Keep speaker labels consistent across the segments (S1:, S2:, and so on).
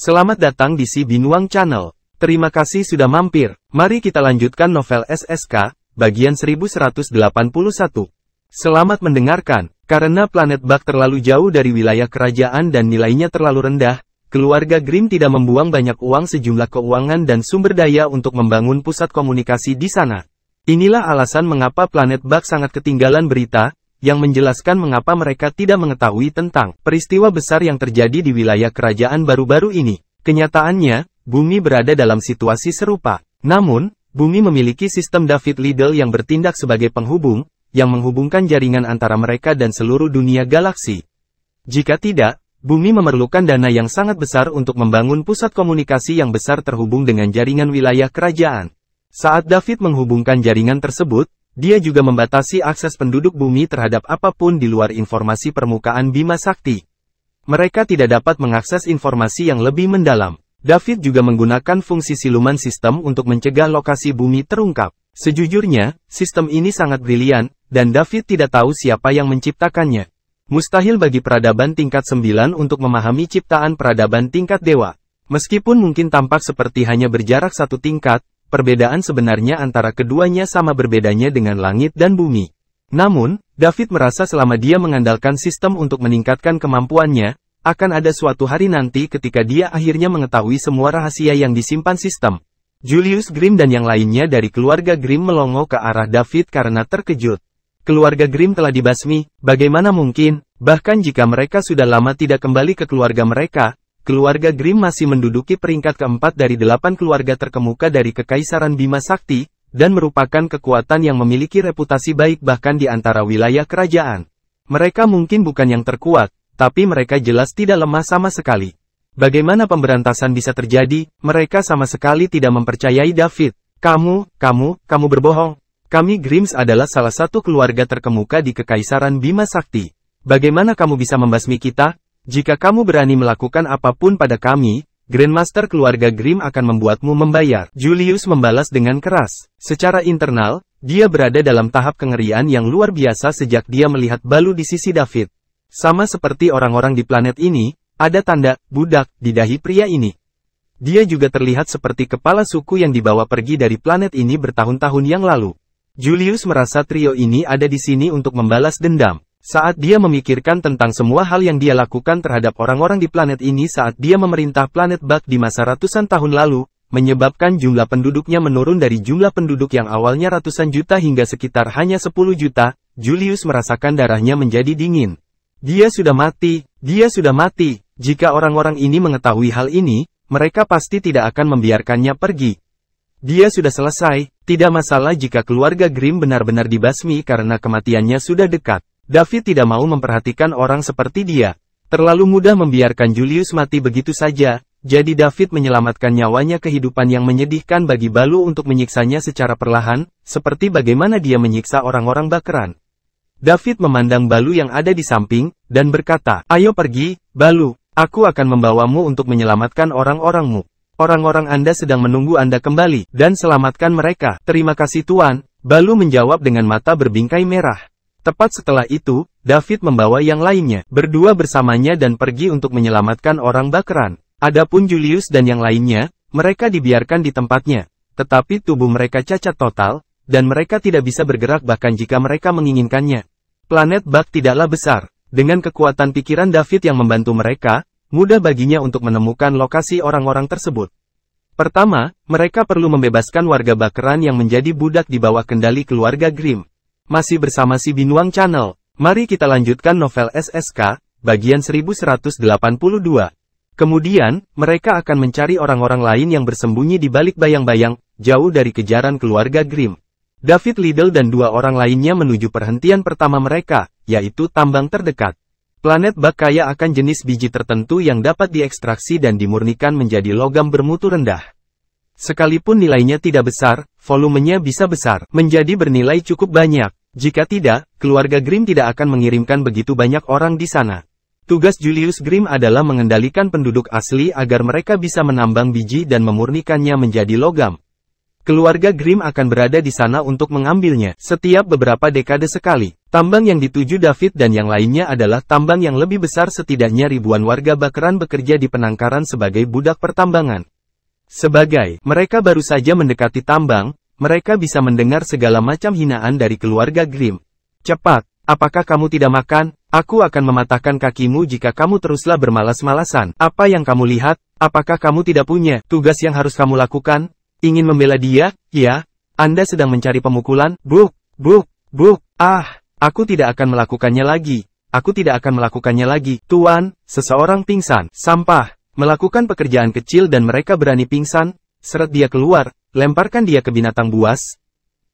S1: Selamat datang di Si Binuang Channel. Terima kasih sudah mampir. Mari kita lanjutkan novel SSK, bagian 1181. Selamat mendengarkan. Karena planet Bak terlalu jauh dari wilayah kerajaan dan nilainya terlalu rendah, keluarga Grimm tidak membuang banyak uang, sejumlah keuangan dan sumber daya untuk membangun pusat komunikasi di sana. Inilah alasan mengapa planet Bak sangat ketinggalan berita, yang menjelaskan mengapa mereka tidak mengetahui tentang peristiwa besar yang terjadi di wilayah kerajaan baru-baru ini. Kenyataannya, bumi berada dalam situasi serupa. Namun, bumi memiliki sistem David Liddell yang bertindak sebagai penghubung, yang menghubungkan jaringan antara mereka dan seluruh dunia galaksi. Jika tidak, bumi memerlukan dana yang sangat besar untuk membangun pusat komunikasi yang besar terhubung dengan jaringan wilayah kerajaan. Saat David menghubungkan jaringan tersebut, dia juga membatasi akses penduduk bumi terhadap apapun di luar informasi permukaan Bima Sakti. Mereka tidak dapat mengakses informasi yang lebih mendalam. David juga menggunakan fungsi siluman sistem untuk mencegah lokasi bumi terungkap. Sejujurnya, sistem ini sangat brilian, dan David tidak tahu siapa yang menciptakannya. Mustahil bagi peradaban tingkat 9 untuk memahami ciptaan peradaban tingkat dewa. Meskipun mungkin tampak seperti hanya berjarak satu tingkat, perbedaan sebenarnya antara keduanya sama berbedanya dengan langit dan bumi. Namun, David merasa selama dia mengandalkan sistem untuk meningkatkan kemampuannya, akan ada suatu hari nanti ketika dia akhirnya mengetahui semua rahasia yang disimpan sistem. Julius Grimm dan yang lainnya dari keluarga Grimm melongo ke arah David karena terkejut. Keluarga Grimm telah dibasmi, bagaimana mungkin? Bahkan jika mereka sudah lama tidak kembali ke keluarga mereka, keluarga Grimm masih menduduki peringkat keempat dari 8 keluarga terkemuka dari Kekaisaran Bima Sakti, dan merupakan kekuatan yang memiliki reputasi baik bahkan di antara wilayah kerajaan. Mereka mungkin bukan yang terkuat, tapi mereka jelas tidak lemah sama sekali. Bagaimana pemberantasan bisa terjadi? Mereka sama sekali tidak mempercayai David. Kamu berbohong. Kami Grimms adalah salah satu keluarga terkemuka di Kekaisaran Bima Sakti. Bagaimana kamu bisa membasmi kita? Jika kamu berani melakukan apapun pada kami, Grandmaster keluarga Grimm akan membuatmu membayar. Julius membalas dengan keras. Secara internal, dia berada dalam tahap kengerian yang luar biasa sejak dia melihat Balu di sisi David. Sama seperti orang-orang di planet ini, ada tanda budak di dahi pria ini. Dia juga terlihat seperti kepala suku yang dibawa pergi dari planet ini bertahun-tahun yang lalu. Julius merasa trio ini ada di sini untuk membalas dendam. Saat dia memikirkan tentang semua hal yang dia lakukan terhadap orang-orang di planet ini saat dia memerintah planet Bak di masa ratusan tahun lalu, menyebabkan jumlah penduduknya menurun dari jumlah penduduk yang awalnya ratusan juta hingga sekitar hanya 10 juta, Julius merasakan darahnya menjadi dingin. Dia sudah mati. Jika orang-orang ini mengetahui hal ini, mereka pasti tidak akan membiarkannya pergi. Dia sudah selesai, tidak masalah jika keluarga Grimm benar-benar dibasmi karena kematiannya sudah dekat. David tidak mau memperhatikan orang seperti dia. Terlalu mudah membiarkan Julius mati begitu saja, jadi David menyelamatkan nyawanya kehidupan yang menyedihkan bagi Balu untuk menyiksanya secara perlahan, seperti bagaimana dia menyiksa orang-orang Bakeran. David memandang Balu yang ada di samping, dan berkata, "Ayo pergi, Balu, aku akan membawamu untuk menyelamatkan orang-orangmu. Orang-orang Anda sedang menunggu Anda kembali, dan selamatkan mereka." "Terima kasih Tuan," Balu menjawab dengan mata berbingkai merah. Tepat setelah itu, David membawa yang lainnya, berdua bersamanya dan pergi untuk menyelamatkan orang Bakeran. Adapun Julius dan yang lainnya, mereka dibiarkan di tempatnya. Tetapi tubuh mereka cacat total, dan mereka tidak bisa bergerak bahkan jika mereka menginginkannya. Planet Bak tidaklah besar. Dengan kekuatan pikiran David yang membantu mereka, mudah baginya untuk menemukan lokasi orang-orang tersebut. Pertama, mereka perlu membebaskan warga Bakeran yang menjadi budak di bawah kendali keluarga Grimm. Masih bersama Si Binuang Channel, mari kita lanjutkan novel SSK, bagian 1182. Kemudian, mereka akan mencari orang-orang lain yang bersembunyi di balik bayang-bayang, jauh dari kejaran keluarga Grimm. David Liddell dan 2 orang lainnya menuju perhentian pertama mereka, yaitu tambang terdekat. Planet Bak kaya akan jenis biji tertentu yang dapat diekstraksi dan dimurnikan menjadi logam bermutu rendah. Sekalipun nilainya tidak besar, volumenya bisa besar, menjadi bernilai cukup banyak. Jika tidak, keluarga Grimm tidak akan mengirimkan begitu banyak orang di sana. Tugas Julius Grimm adalah mengendalikan penduduk asli agar mereka bisa menambang biji dan memurnikannya menjadi logam. keluarga Grimm akan berada di sana untuk mengambilnya setiap beberapa dekade sekali. Tambang yang dituju David dan yang lainnya adalah tambang yang lebih besar, setidaknya ribuan warga Bakran bekerja di penangkaran sebagai budak pertambangan. Sebagai mereka baru saja mendekati tambang, mereka bisa mendengar segala macam hinaan dari keluarga Grimm. Cepat, apakah kamu tidak makan? Aku akan mematahkan kakimu jika kamu teruslah bermalas-malasan. Apa yang kamu lihat? Apakah kamu tidak punya tugas yang harus kamu lakukan? Ingin membela dia? Ya, Anda sedang mencari pemukulan? Buk, buk, buk. Aku tidak akan melakukannya lagi. Aku tidak akan melakukannya lagi. Tuan, seseorang pingsan. Sampah. Melakukan pekerjaan kecil dan mereka berani pingsan. Seret dia keluar. Lemparkan dia ke binatang buas.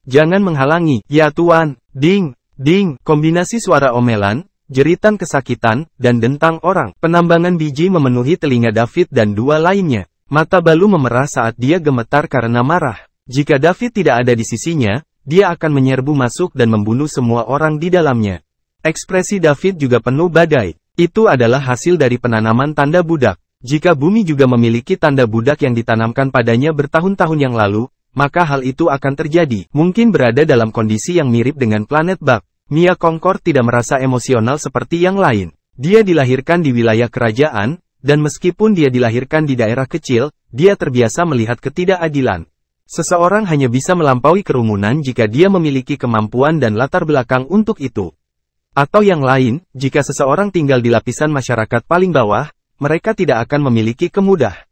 S1: Jangan menghalangi. Ya Tuan. Ding, ding. Kombinasi suara omelan, jeritan kesakitan, dan dentang orang. Penambangan biji memenuhi telinga David dan dua lainnya. Mata Balu memerah saat dia gemetar karena marah. Jika David tidak ada di sisinya, dia akan menyerbu masuk dan membunuh semua orang di dalamnya. Ekspresi David juga penuh badai. Itu adalah hasil dari penanaman tanda budak. Jika bumi juga memiliki tanda budak yang ditanamkan padanya bertahun-tahun yang lalu, maka hal itu akan terjadi. Mungkin berada dalam kondisi yang mirip dengan planet Bak. Mia Concord tidak merasa emosional seperti yang lain. Dia dilahirkan di wilayah kerajaan, dan meskipun dia dilahirkan di daerah kecil, dia terbiasa melihat ketidakadilan. Seseorang hanya bisa melampaui kerumunan jika dia memiliki kemampuan dan latar belakang untuk itu. Atau yang lain, jika seseorang tinggal di lapisan masyarakat paling bawah, mereka tidak akan memiliki kemudahan.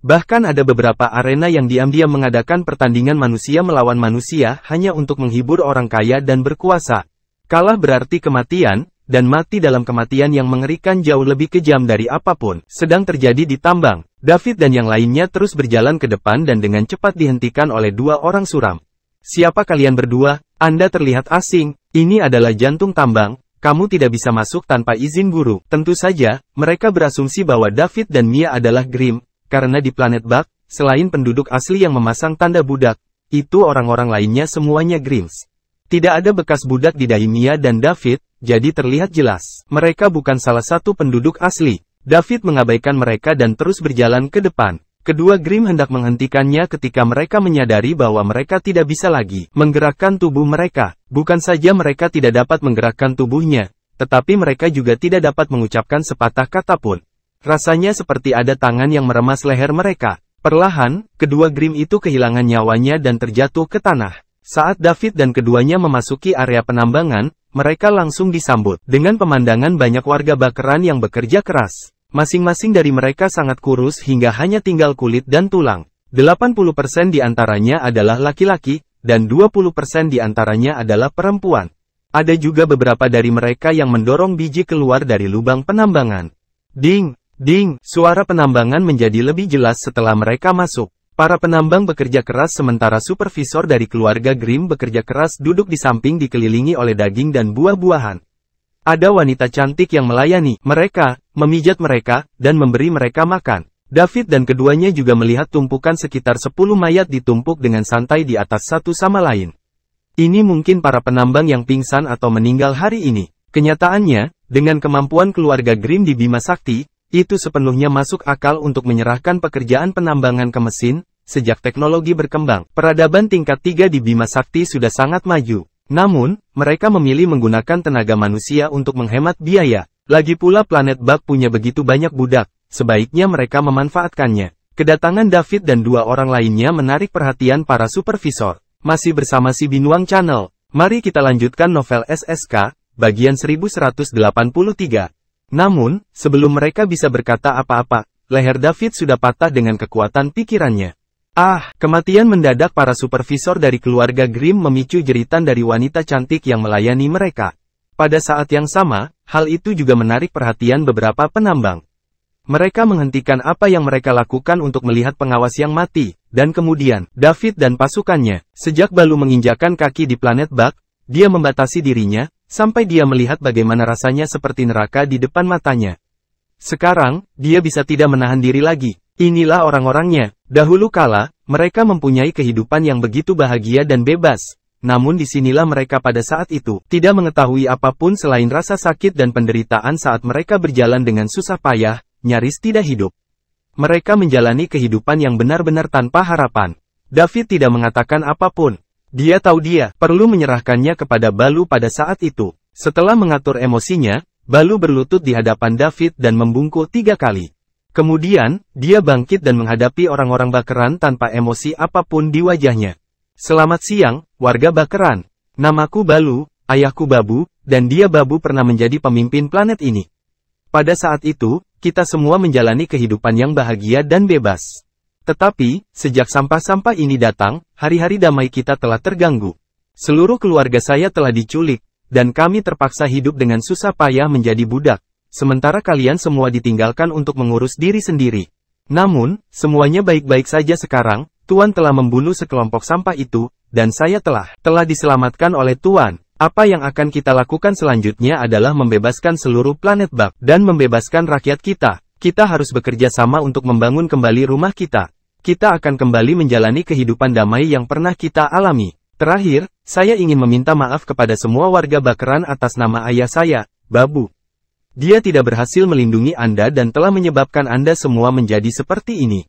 S1: Bahkan ada beberapa arena yang diam-diam mengadakan pertandingan manusia melawan manusia hanya untuk menghibur orang kaya dan berkuasa. Kalah berarti kematian, dan mati dalam kematian yang mengerikan jauh lebih kejam dari apapun sedang terjadi di tambang. David dan yang lainnya terus berjalan ke depan dan dengan cepat dihentikan oleh dua orang suram. Siapa kalian berdua? Anda terlihat asing. Ini adalah jantung tambang. Kamu tidak bisa masuk tanpa izin guru. Tentu saja, mereka berasumsi bahwa David dan Mia adalah Grimm, karena di planet Bak, selain penduduk asli yang memasang tanda budak, itu orang-orang lainnya semuanya Grimms. Tidak ada bekas budak di dahi Mia dan David, jadi terlihat jelas. Mereka bukan salah satu penduduk asli. David mengabaikan mereka dan terus berjalan ke depan. Kedua Grimm hendak menghentikannya ketika mereka menyadari bahwa mereka tidak bisa lagi menggerakkan tubuh mereka. Bukan saja mereka tidak dapat menggerakkan tubuhnya, tetapi mereka juga tidak dapat mengucapkan sepatah kata pun. Rasanya seperti ada tangan yang meremas leher mereka. Perlahan, kedua Grimm itu kehilangan nyawanya dan terjatuh ke tanah. Saat David dan keduanya memasuki area penambangan, mereka langsung disambut dengan pemandangan banyak warga Bakran yang bekerja keras. Masing-masing dari mereka sangat kurus hingga hanya tinggal kulit dan tulang. 80% di antaranya adalah laki-laki, dan 20% di antaranya adalah perempuan. Ada juga beberapa dari mereka yang mendorong biji keluar dari lubang penambangan. Ding, ding, suara penambangan menjadi lebih jelas setelah mereka masuk. Para penambang bekerja keras sementara supervisor dari keluarga Grimm bekerja keras duduk di samping dikelilingi oleh daging dan buah-buahan. Ada wanita cantik yang melayani mereka, memijat mereka, dan memberi mereka makan. David dan keduanya juga melihat tumpukan sekitar 10 mayat ditumpuk dengan santai di atas satu sama lain. Ini mungkin para penambang yang pingsan atau meninggal hari ini. Kenyataannya, dengan kemampuan keluarga Grimm di Bima Sakti, itu sepenuhnya masuk akal untuk menyerahkan pekerjaan penambangan ke mesin. Sejak teknologi berkembang, peradaban tingkat 3 di Bima Sakti sudah sangat maju. Namun, mereka memilih menggunakan tenaga manusia untuk menghemat biaya. Lagi pula planet Bak punya begitu banyak budak, sebaiknya mereka memanfaatkannya. Kedatangan David dan dua orang lainnya menarik perhatian para supervisor. Masih bersama si Binuang Channel, mari kita lanjutkan novel SSK, bagian 1183. Namun, sebelum mereka bisa berkata apa-apa, leher David sudah patah dengan kekuatan pikirannya. Kematian mendadak para supervisor dari keluarga Grimm memicu jeritan dari wanita cantik yang melayani mereka. Pada saat yang sama, hal itu juga menarik perhatian beberapa penambang. Mereka menghentikan apa yang mereka lakukan untuk melihat pengawas yang mati, dan kemudian, David dan pasukannya. Sejak Balu menginjakan kaki di planet Bak, dia membatasi dirinya, sampai dia melihat bagaimana rasanya seperti neraka di depan matanya. Sekarang, dia bisa tidak menahan diri lagi. Inilah orang-orangnya. Dahulu kala, mereka mempunyai kehidupan yang begitu bahagia dan bebas. Namun disinilah mereka pada saat itu, tidak mengetahui apapun selain rasa sakit dan penderitaan saat mereka berjalan dengan susah payah, nyaris tidak hidup. Mereka menjalani kehidupan yang benar-benar tanpa harapan. David tidak mengatakan apapun. Dia tahu dia perlu menyerahkannya kepada Balu pada saat itu. Setelah mengatur emosinya, Balu berlutut di hadapan David dan membungkuk 3 kali. Kemudian, dia bangkit dan menghadapi orang-orang Bakeran tanpa emosi apapun di wajahnya. Selamat siang, warga Bakeran. Namaku Balu, ayahku Babu, dan dia Babu pernah menjadi pemimpin planet ini. Pada saat itu, kita semua menjalani kehidupan yang bahagia dan bebas. Tetapi, sejak sampah-sampah ini datang, hari-hari damai kita telah terganggu. Seluruh keluarga saya telah diculik, dan kami terpaksa hidup dengan susah payah menjadi budak. Sementara kalian semua ditinggalkan untuk mengurus diri sendiri. Namun, semuanya baik-baik saja sekarang. Tuan telah membunuh sekelompok sampah itu, dan saya telah diselamatkan oleh Tuan. Apa yang akan kita lakukan selanjutnya adalah membebaskan seluruh planet Bak, dan membebaskan rakyat kita. Kita harus bekerja sama untuk membangun kembali rumah kita. Kita akan kembali menjalani kehidupan damai yang pernah kita alami. Terakhir, saya ingin meminta maaf kepada semua warga Bakeran atas nama ayah saya, Babu. Dia tidak berhasil melindungi Anda dan telah menyebabkan Anda semua menjadi seperti ini.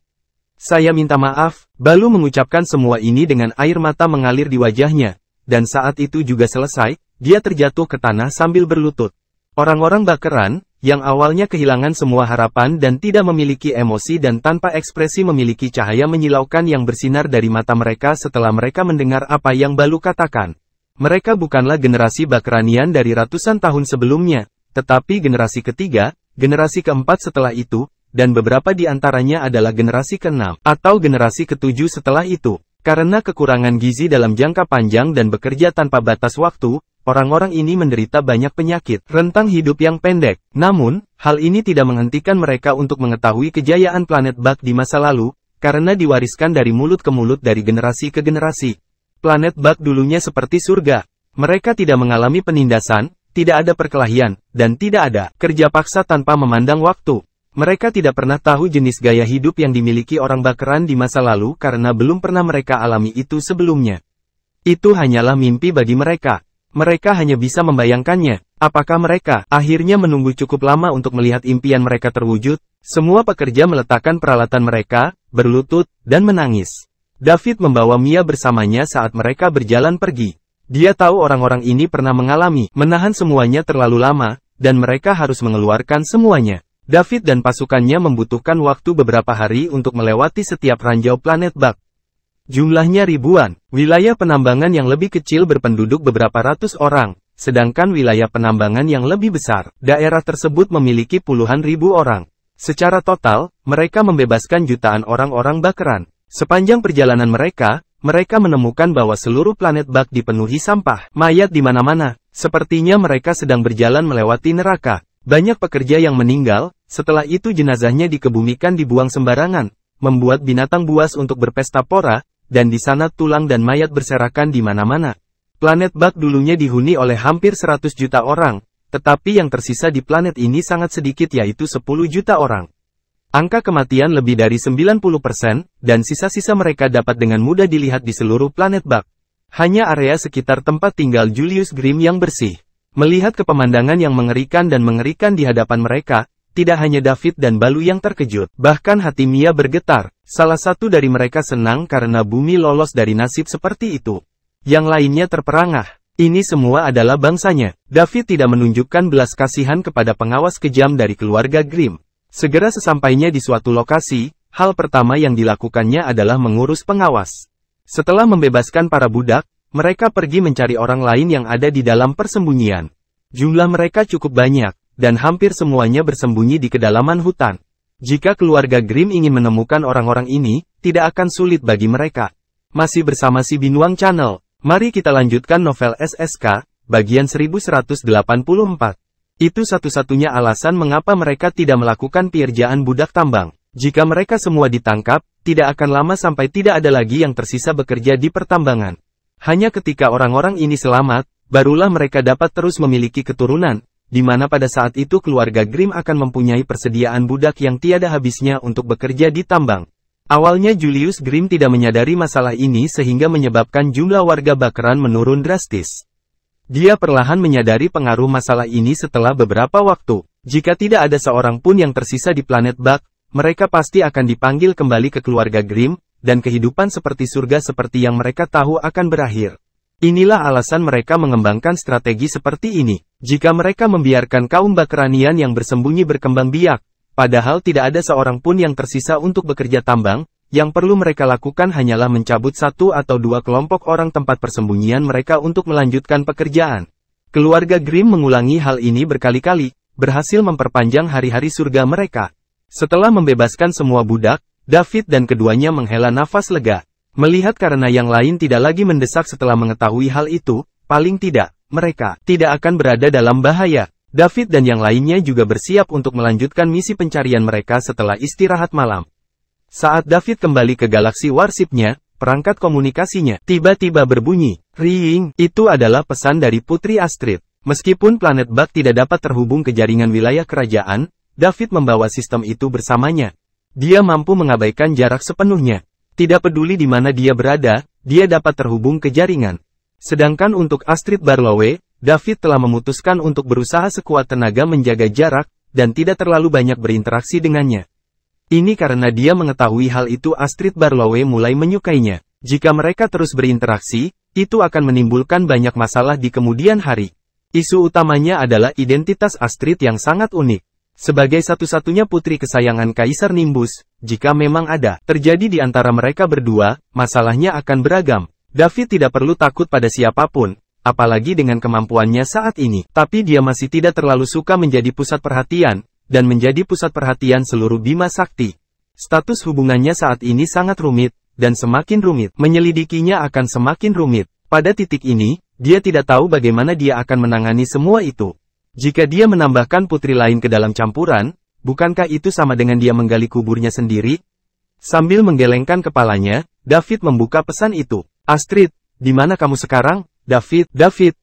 S1: Saya minta maaf. Balu mengucapkan semua ini dengan air mata mengalir di wajahnya. Dan saat itu juga selesai, dia terjatuh ke tanah sambil berlutut. Orang-orang Bakeran, yang awalnya kehilangan semua harapan dan tidak memiliki emosi dan tanpa ekspresi memiliki cahaya menyilaukan yang bersinar dari mata mereka setelah mereka mendengar apa yang Balu katakan. Mereka bukanlah generasi Bakeranian dari ratusan tahun sebelumnya, tetapi generasi ketiga, generasi keempat setelah itu, dan beberapa di antaranya adalah generasi keenam atau generasi ketujuh setelah itu. Karena kekurangan gizi dalam jangka panjang dan bekerja tanpa batas waktu, orang-orang ini menderita banyak penyakit, rentang hidup yang pendek. Namun, hal ini tidak menghentikan mereka untuk mengetahui kejayaan planet Bak di masa lalu, karena diwariskan dari mulut ke mulut dari generasi ke generasi. Planet Bak dulunya seperti surga. Mereka tidak mengalami penindasan, tidak ada perkelahian, dan tidak ada kerja paksa tanpa memandang waktu. Mereka tidak pernah tahu jenis gaya hidup yang dimiliki orang Bakeran di masa lalu karena belum pernah mereka alami itu sebelumnya. Itu hanyalah mimpi bagi mereka. Mereka hanya bisa membayangkannya. Apakah mereka akhirnya menunggu cukup lama untuk melihat impian mereka terwujud? Semua pekerja meletakkan peralatan mereka, berlutut, dan menangis. David membawa Mia bersamanya saat mereka berjalan pergi. Dia tahu orang-orang ini pernah mengalami menahan semuanya terlalu lama, dan mereka harus mengeluarkan semuanya. David dan pasukannya membutuhkan waktu beberapa hari untuk melewati setiap ranjau planet Bak. Jumlahnya ribuan. Wilayah penambangan yang lebih kecil berpenduduk beberapa ratus orang, sedangkan wilayah penambangan yang lebih besar, daerah tersebut memiliki puluhan ribu orang. Secara total, mereka membebaskan jutaan orang-orang Bakeran. Sepanjang perjalanan mereka menemukan bahwa seluruh planet Bak dipenuhi sampah, mayat di mana-mana. Sepertinya mereka sedang berjalan melewati neraka. Banyak pekerja yang meninggal, setelah itu jenazahnya dikebumikan dibuang sembarangan, membuat binatang buas untuk berpesta pora, dan di sana tulang dan mayat berserakan di mana-mana. Planet Bak dulunya dihuni oleh hampir 100 juta orang, tetapi yang tersisa di planet ini sangat sedikit yaitu 10 juta orang. Angka kematian lebih dari 90%, dan sisa-sisa mereka dapat dengan mudah dilihat di seluruh planet Bak. Hanya area sekitar tempat tinggal Julius Grimm yang bersih. Melihat ke pemandangan yang mengerikan di hadapan mereka, tidak hanya David dan Balu yang terkejut, bahkan hati Mia bergetar. Salah satu dari mereka senang karena bumi lolos dari nasib seperti itu. Yang lainnya terperangah. Ini semua adalah bangsanya. David tidak menunjukkan belas kasihan kepada pengawas kejam dari keluarga Grimm. Segera sesampainya di suatu lokasi, hal pertama yang dilakukannya adalah mengurus pengawas. Setelah membebaskan para budak, mereka pergi mencari orang lain yang ada di dalam persembunyian. Jumlah mereka cukup banyak, dan hampir semuanya bersembunyi di kedalaman hutan. Jika keluarga Grimm ingin menemukan orang-orang ini, tidak akan sulit bagi mereka. Masih bersama si Binuang Channel, mari kita lanjutkan novel SSK, bagian 1184. Itu satu-satunya alasan mengapa mereka tidak melakukan pekerjaan budak tambang. Jika mereka semua ditangkap, tidak akan lama sampai tidak ada lagi yang tersisa bekerja di pertambangan. Hanya ketika orang-orang ini selamat, barulah mereka dapat terus memiliki keturunan, di mana pada saat itu keluarga Grimm akan mempunyai persediaan budak yang tiada habisnya untuk bekerja di tambang. Awalnya Julius Grimm tidak menyadari masalah ini sehingga menyebabkan jumlah warga Bakeran menurun drastis. Dia perlahan menyadari pengaruh masalah ini setelah beberapa waktu. Jika tidak ada seorang pun yang tersisa di planet Bak, mereka pasti akan dipanggil kembali ke keluarga Grimm, dan kehidupan seperti surga seperti yang mereka tahu akan berakhir. Inilah alasan mereka mengembangkan strategi seperti ini. Jika mereka membiarkan kaum Bakranian yang bersembunyi berkembang biak, padahal tidak ada seorang pun yang tersisa untuk bekerja tambang, yang perlu mereka lakukan hanyalah mencabut satu atau dua kelompok orang tempat persembunyian mereka untuk melanjutkan pekerjaan. Keluarga Grimm mengulangi hal ini berkali-kali, berhasil memperpanjang hari-hari surga mereka. Setelah membebaskan semua budak, David dan keduanya menghela nafas lega. Melihat karena yang lain tidak lagi mendesak setelah mengetahui hal itu, paling tidak, mereka tidak akan berada dalam bahaya. David dan yang lainnya juga bersiap untuk melanjutkan misi pencarian mereka setelah istirahat malam. Saat David kembali ke galaksi warship-nya, perangkat komunikasinya tiba-tiba berbunyi. Ring, itu adalah pesan dari Putri Astrid. Meskipun planet Bug tidak dapat terhubung ke jaringan wilayah kerajaan, David membawa sistem itu bersamanya. Dia mampu mengabaikan jarak sepenuhnya. Tidak peduli di mana dia berada, dia dapat terhubung ke jaringan. Sedangkan untuk Astrid Barlowe, David telah memutuskan untuk berusaha sekuat tenaga menjaga jarak, dan tidak terlalu banyak berinteraksi dengannya. Ini karena dia mengetahui hal itu Astrid Barlowe mulai menyukainya. Jika mereka terus berinteraksi, itu akan menimbulkan banyak masalah di kemudian hari. Isu utamanya adalah identitas Astrid yang sangat unik. Sebagai satu-satunya putri kesayangan Kaisar Nimbus, jika memang ada terjadi di antara mereka berdua, masalahnya akan beragam. David tidak perlu takut pada siapapun, apalagi dengan kemampuannya saat ini. Tapi dia masih tidak terlalu suka menjadi pusat perhatian, dan menjadi pusat perhatian seluruh Bima Sakti. Status hubungannya saat ini sangat rumit, dan semakin rumit. Menyelidikinya akan semakin rumit. Pada titik ini, dia tidak tahu bagaimana dia akan menangani semua itu. Jika dia menambahkan putri lain ke dalam campuran, bukankah itu sama dengan dia menggali kuburnya sendiri? Sambil menggelengkan kepalanya, David membuka pesan itu. Astrid, di mana kamu sekarang? David,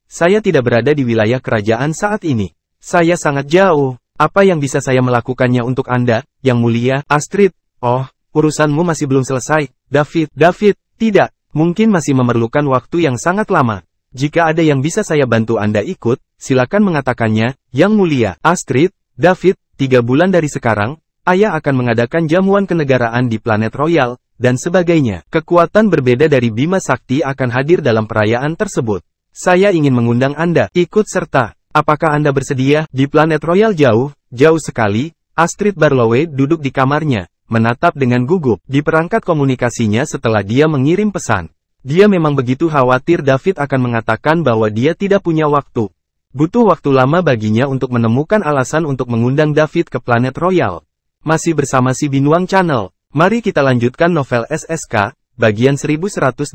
S1: saya tidak berada di wilayah kerajaan saat ini. Saya sangat jauh. Apa yang bisa saya melakukannya untuk Anda, Yang Mulia? Astrid, oh, urusanmu masih belum selesai. David, tidak. Mungkin masih memerlukan waktu yang sangat lama. Jika ada yang bisa saya bantu Anda ikut, silakan mengatakannya, Yang Mulia. Astrid, David, 3 bulan dari sekarang, Ayah akan mengadakan jamuan kenegaraan di planet Royal, dan sebagainya. Kekuatan berbeda dari Bima Sakti akan hadir dalam perayaan tersebut. Saya ingin mengundang Anda ikut serta. Apakah Anda bersedia? Di planet Royal jauh sekali, Astrid Barlowe duduk di kamarnya, menatap dengan gugup di perangkat komunikasinya setelah dia mengirim pesan. Dia memang begitu khawatir David akan mengatakan bahwa dia tidak punya waktu. Butuh waktu lama baginya untuk menemukan alasan untuk mengundang David ke planet Royal. Masih bersama si Binuang Channel, mari kita lanjutkan novel SSK, bagian 1185.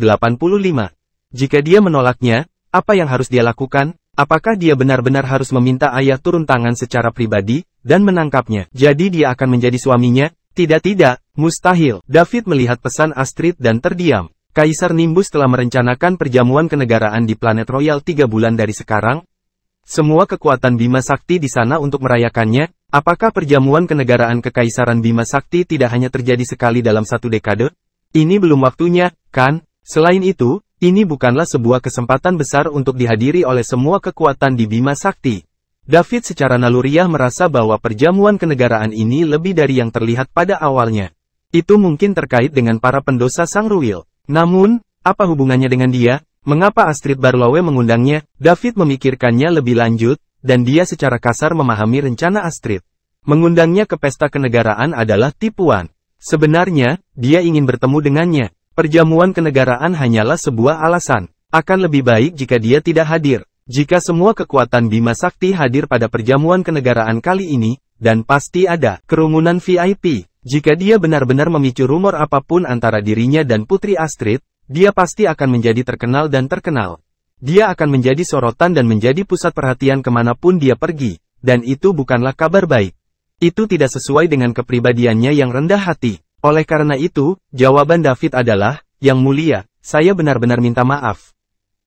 S1: Jika dia menolaknya, apa yang harus dia lakukan? Apakah dia benar-benar harus meminta ayah turun tangan secara pribadi, dan menangkapnya? Jadi dia akan menjadi suaminya? Tidak, mustahil. David melihat pesan Astrid dan terdiam. Kaisar Nimbus telah merencanakan perjamuan kenegaraan di planet Royal 3 bulan dari sekarang. Semua kekuatan Bima Sakti di sana untuk merayakannya. Apakah perjamuan kenegaraan kekaisaran Bima Sakti tidak hanya terjadi sekali dalam 1 dekade? Ini belum waktunya, kan? Selain itu, ini bukanlah sebuah kesempatan besar untuk dihadiri oleh semua kekuatan di Bima Sakti. David secara naluriah merasa bahwa perjamuan kenegaraan ini lebih dari yang terlihat pada awalnya. Itu mungkin terkait dengan para pendosa Sang Ruil. Namun, apa hubungannya dengan dia? Mengapa Astrid Barlowe mengundangnya? David memikirkannya lebih lanjut, dan dia secara kasar memahami rencana Astrid. Mengundangnya ke pesta kenegaraan adalah tipuan. Sebenarnya, dia ingin bertemu dengannya. Perjamuan kenegaraan hanyalah sebuah alasan. Akan lebih baik jika dia tidak hadir. Jika semua kekuatan Bima Sakti hadir pada perjamuan kenegaraan kali ini, dan pasti ada kerumunan VIP. Jika dia benar-benar memicu rumor apapun antara dirinya dan Putri Astrid, dia pasti akan menjadi terkenal dan terkenal. Dia akan menjadi sorotan dan menjadi pusat perhatian kemanapun dia pergi, dan itu bukanlah kabar baik. Itu tidak sesuai dengan kepribadiannya yang rendah hati. Oleh karena itu, jawaban David adalah, Yang Mulia, saya benar-benar minta maaf.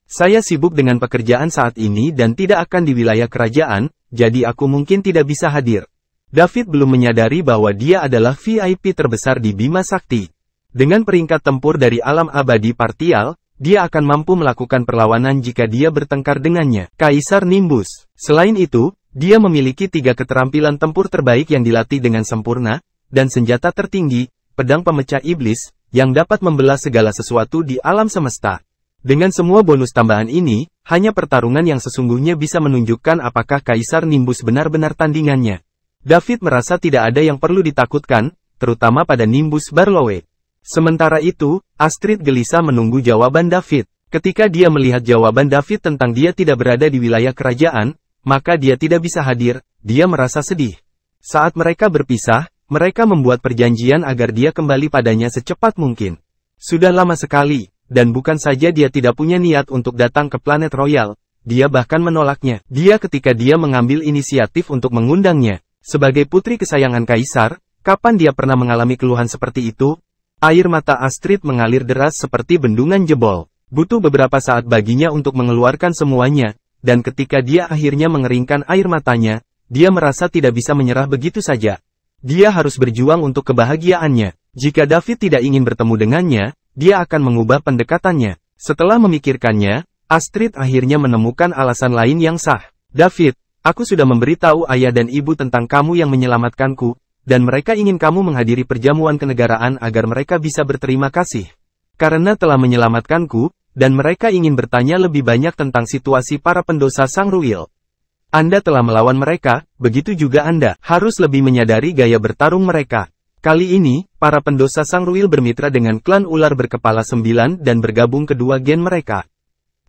S1: Saya sibuk dengan pekerjaan saat ini dan tidak akan di wilayah kerajaan, jadi aku mungkin tidak bisa hadir. David belum menyadari bahwa dia adalah VIP terbesar di Bima Sakti. Dengan peringkat tempur dari alam abadi partial, dia akan mampu melakukan perlawanan jika dia bertengkar dengannya. Kaisar Nimbus. Selain itu, dia memiliki 3 keterampilan tempur terbaik yang dilatih dengan sempurna, dan senjata tertinggi, pedang pemecah iblis, yang dapat membelah segala sesuatu di alam semesta. Dengan semua bonus tambahan ini, hanya pertarungan yang sesungguhnya bisa menunjukkan apakah Kaisar Nimbus benar-benar tandingannya. David merasa tidak ada yang perlu ditakutkan, terutama pada Nimbus Barlowe. Sementara itu, Astrid gelisah menunggu jawaban David. Ketika dia melihat jawaban David tentang dia tidak berada di wilayah kerajaan, maka dia tidak bisa hadir, dia merasa sedih. Saat mereka berpisah, mereka membuat perjanjian agar dia kembali padanya secepat mungkin. Sudah lama sekali, dan bukan saja dia tidak punya niat untuk datang ke planet Royal, dia bahkan menolaknya. Ketika dia mengambil inisiatif untuk mengundangnya. Sebagai putri kesayangan Kaisar, kapan dia pernah mengalami keluhan seperti itu? Air mata Astrid mengalir deras seperti bendungan jebol. Butuh beberapa saat baginya untuk mengeluarkan semuanya, dan ketika dia akhirnya mengeringkan air matanya, dia merasa tidak bisa menyerah begitu saja. Dia harus berjuang untuk kebahagiaannya. Jika David tidak ingin bertemu dengannya, dia akan mengubah pendekatannya. Setelah memikirkannya, Astrid akhirnya menemukan alasan lain yang sah. David, aku sudah memberitahu ayah dan ibu tentang kamu yang menyelamatkanku, dan mereka ingin kamu menghadiri perjamuan kenegaraan agar mereka bisa berterima kasih. Karena telah menyelamatkanku, dan mereka ingin bertanya lebih banyak tentang situasi para pendosa Sangruil. Anda telah melawan mereka, begitu juga Anda harus lebih menyadari gaya bertarung mereka. Kali ini, para pendosa Sangruil bermitra dengan klan ular berkepala 9 dan bergabung kedua gen mereka.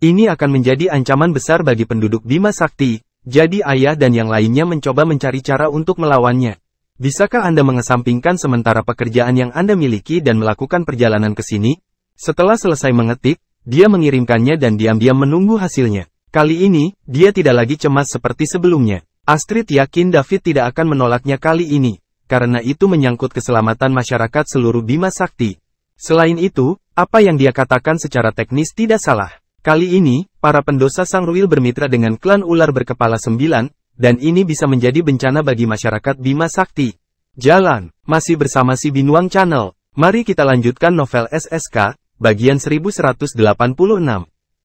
S1: Ini akan menjadi ancaman besar bagi penduduk Bima Sakti, jadi ayah dan yang lainnya mencoba mencari cara untuk melawannya. Bisakah Anda mengesampingkan sementara pekerjaan yang Anda miliki dan melakukan perjalanan ke sini? Setelah selesai mengetik, dia mengirimkannya dan diam-diam menunggu hasilnya. Kali ini, dia tidak lagi cemas seperti sebelumnya. Astrid yakin David tidak akan menolaknya kali ini, karena itu menyangkut keselamatan masyarakat seluruh Bima Sakti. Selain itu, apa yang dia katakan secara teknis tidak salah. Kali ini, para pendosa Sangruil bermitra dengan klan ular berkepala 9, dan ini bisa menjadi bencana bagi masyarakat Bima Sakti. Jalan, masih bersama si Binuang Channel. Mari kita lanjutkan novel SSK. Bagian 1186.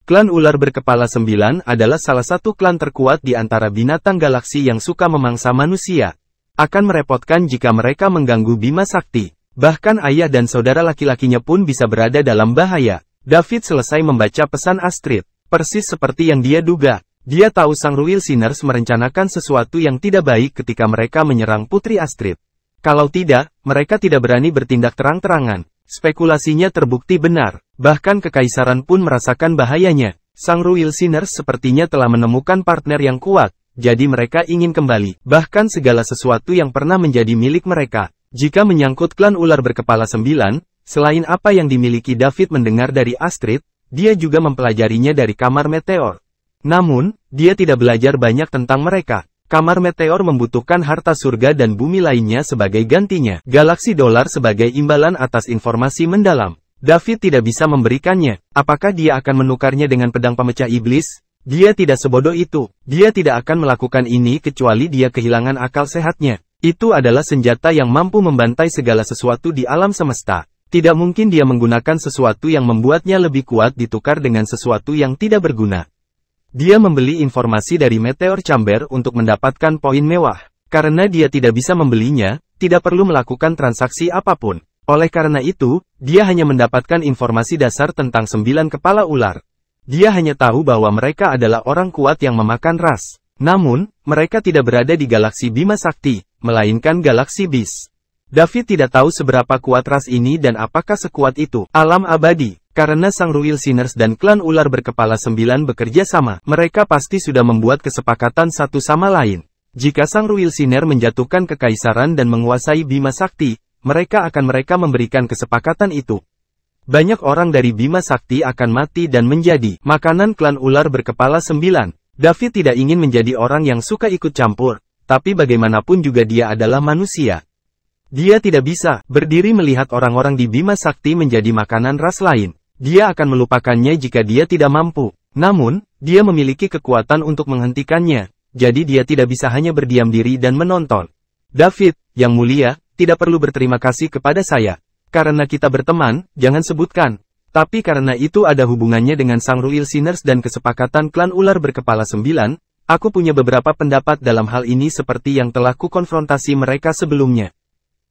S1: Klan ular berkepala 9 adalah salah satu klan terkuat di antara binatang galaksi yang suka memangsa manusia. Akan merepotkan jika mereka mengganggu Bima Sakti. Bahkan ayah dan saudara laki-lakinya pun bisa berada dalam bahaya. David selesai membaca pesan Astrid. Persis seperti yang dia duga. Dia tahu Sangruil Sinners merencanakan sesuatu yang tidak baik ketika mereka menyerang Putri Astrid. Kalau tidak, mereka tidak berani bertindak terang-terangan. Spekulasinya terbukti benar, bahkan kekaisaran pun merasakan bahayanya. Sangruil Sinners sepertinya telah menemukan partner yang kuat, jadi mereka ingin kembali, bahkan segala sesuatu yang pernah menjadi milik mereka. Jika menyangkut klan ular berkepala 9, selain apa yang dimiliki David mendengar dari Astrid, dia juga mempelajarinya dari Kamar Meteor. Namun, dia tidak belajar banyak tentang mereka. Kamar Meteor membutuhkan harta surga dan bumi lainnya sebagai gantinya. Galaksi dolar sebagai imbalan atas informasi mendalam. David tidak bisa memberikannya. Apakah dia akan menukarnya dengan pedang pemecah iblis? Dia tidak sebodoh itu. Dia tidak akan melakukan ini kecuali dia kehilangan akal sehatnya. Itu adalah senjata yang mampu membantai segala sesuatu di alam semesta. Tidak mungkin dia menggunakan sesuatu yang membuatnya lebih kuat ditukar dengan sesuatu yang tidak berguna. Dia membeli informasi dari Meteor Chamber untuk mendapatkan poin mewah. Karena dia tidak bisa membelinya, tidak perlu melakukan transaksi apapun. Oleh karena itu, dia hanya mendapatkan informasi dasar tentang 9 kepala ular. Dia hanya tahu bahwa mereka adalah orang kuat yang memakan ras. Namun, mereka tidak berada di galaksi Bima Sakti, melainkan galaksi Beast. David tidak tahu seberapa kuat ras ini dan apakah sekuat itu. Alam abadi. Karena Sangruil Sinners dan klan ular berkepala 9 bekerja sama, mereka pasti sudah membuat kesepakatan satu sama lain. Jika Sangruil Sinners menjatuhkan kekaisaran dan menguasai Bima Sakti, mereka memberikan kesepakatan itu. Banyak orang dari Bima Sakti akan mati dan menjadi makanan klan ular berkepala 9. David tidak ingin menjadi orang yang suka ikut campur, tapi bagaimanapun juga dia adalah manusia. Dia tidak bisa berdiri melihat orang-orang di Bima Sakti menjadi makanan ras lain. Dia akan melupakannya jika dia tidak mampu. Namun, dia memiliki kekuatan untuk menghentikannya, jadi dia tidak bisa hanya berdiam diri dan menonton. David, yang mulia, tidak perlu berterima kasih kepada saya. Karena kita berteman, jangan sebutkan. Tapi karena itu ada hubungannya dengan Sangruil Sinners dan kesepakatan klan ular berkepala 9, aku punya beberapa pendapat dalam hal ini seperti yang telah kukonfrontasi mereka sebelumnya.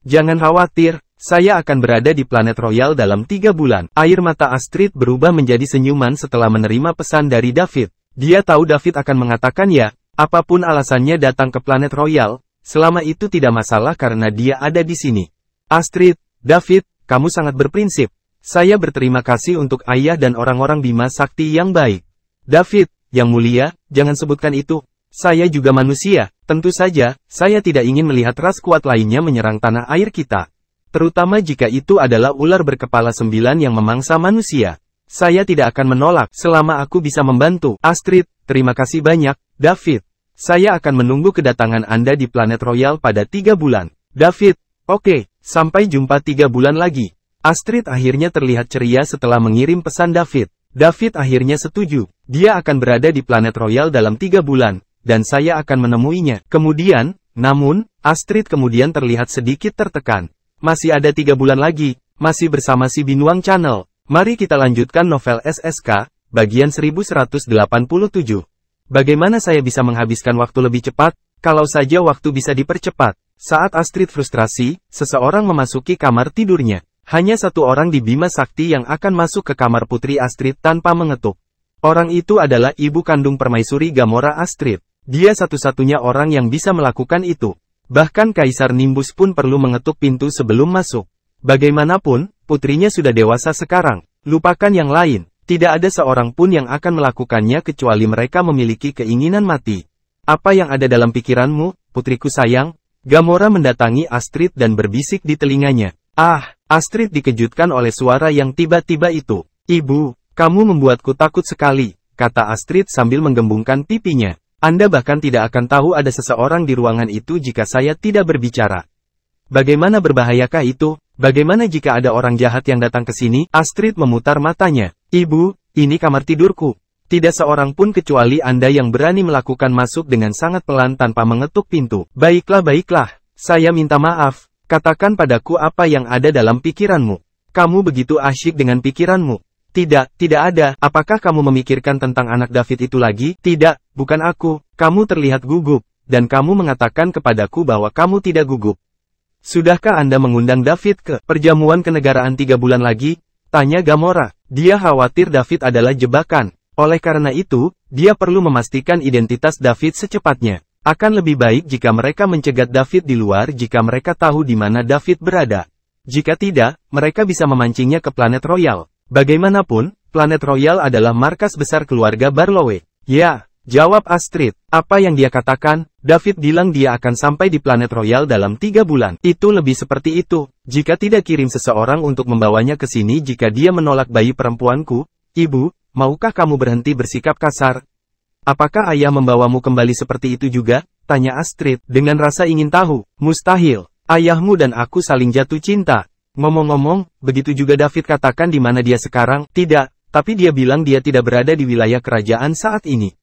S1: Jangan khawatir, Saya akan berada di planet Royal dalam 3 bulan. Air mata Astrid berubah menjadi senyuman setelah menerima pesan dari David. Dia tahu David akan mengatakan ya, apapun alasannya datang ke planet Royal, selama itu tidak masalah karena dia ada di sini. Astrid, David, kamu sangat berprinsip. Saya berterima kasih untuk ayah dan orang-orang Bima Sakti yang baik. David, yang mulia, jangan sebutkan itu. Saya juga manusia. Tentu saja, saya tidak ingin melihat ras kuat lainnya menyerang tanah air kita. Terutama jika itu adalah ular berkepala 9 yang memangsa manusia. Saya tidak akan menolak selama aku bisa membantu. Astrid, terima kasih banyak, David. Saya akan menunggu kedatangan Anda di planet Royal pada 3 bulan. David, oke, sampai jumpa 3 bulan lagi. Astrid akhirnya terlihat ceria setelah mengirim pesan David. David akhirnya setuju. Dia akan berada di planet Royal dalam 3 bulan, dan saya akan menemuinya. Kemudian, namun, Astrid kemudian terlihat sedikit tertekan. Masih ada 3 bulan lagi, masih bersama si Binuang Channel. Mari kita lanjutkan novel SSK, bagian 1187. Bagaimana saya bisa menghabiskan waktu lebih cepat, kalau saja waktu bisa dipercepat? Saat Astrid frustrasi, seseorang memasuki kamar tidurnya. Hanya satu orang di Bima Sakti yang akan masuk ke kamar Putri Astrid tanpa mengetuk. Orang itu adalah ibu kandung permaisuri Gamora Astrid. Dia satu-satunya orang yang bisa melakukan itu. Bahkan Kaisar Nimbus pun perlu mengetuk pintu sebelum masuk. Bagaimanapun, putrinya sudah dewasa sekarang. Lupakan yang lain. Tidak ada seorang pun yang akan melakukannya kecuali mereka memiliki keinginan mati. Apa yang ada dalam pikiranmu, putriku sayang? Gamora mendatangi Astrid dan berbisik di telinganya. Ah, Astrid dikejutkan oleh suara yang tiba-tiba itu. Ibu, kamu membuatku takut sekali, kata Astrid sambil menggembungkan pipinya. Anda bahkan tidak akan tahu ada seseorang di ruangan itu jika saya tidak berbicara. Bagaimana berbahayakah itu? Bagaimana jika ada orang jahat yang datang ke sini? Astrid memutar matanya. Ibu, ini kamar tidurku. Tidak seorang pun kecuali Anda yang berani melakukan masuk dengan sangat pelan tanpa mengetuk pintu. Baiklah, saya minta maaf. Katakan padaku apa yang ada dalam pikiranmu. Kamu begitu asyik dengan pikiranmu. Tidak ada. Apakah kamu memikirkan tentang anak David itu lagi? Tidak, bukan aku. Kamu terlihat gugup, dan kamu mengatakan kepadaku bahwa kamu tidak gugup. Sudahkah Anda mengundang David ke perjamuan kenegaraan 3 bulan lagi? Tanya Gamora. Dia khawatir David adalah jebakan. Oleh karena itu, dia perlu memastikan identitas David secepatnya. Akan lebih baik jika mereka mencegat David di luar jika mereka tahu di mana David berada. Jika tidak, mereka bisa memancingnya ke planet Royal. Bagaimanapun, planet Royal adalah markas besar keluarga Barlowe. Ya, jawab Astrid. Apa yang dia katakan? David bilang dia akan sampai di planet Royal dalam 3 bulan. Itu lebih seperti itu. Jika tidak kirim seseorang untuk membawanya ke sini jika dia menolak bayi perempuanku. Ibu, maukah kamu berhenti bersikap kasar? Apakah ayah membawamu kembali seperti itu juga? Tanya Astrid dengan rasa ingin tahu. Mustahil. Ayahmu dan aku saling jatuh cinta. Ngomong-ngomong, begitu juga David katakan di mana dia sekarang. Tidak, tapi dia bilang dia tidak berada di wilayah kerajaan saat ini.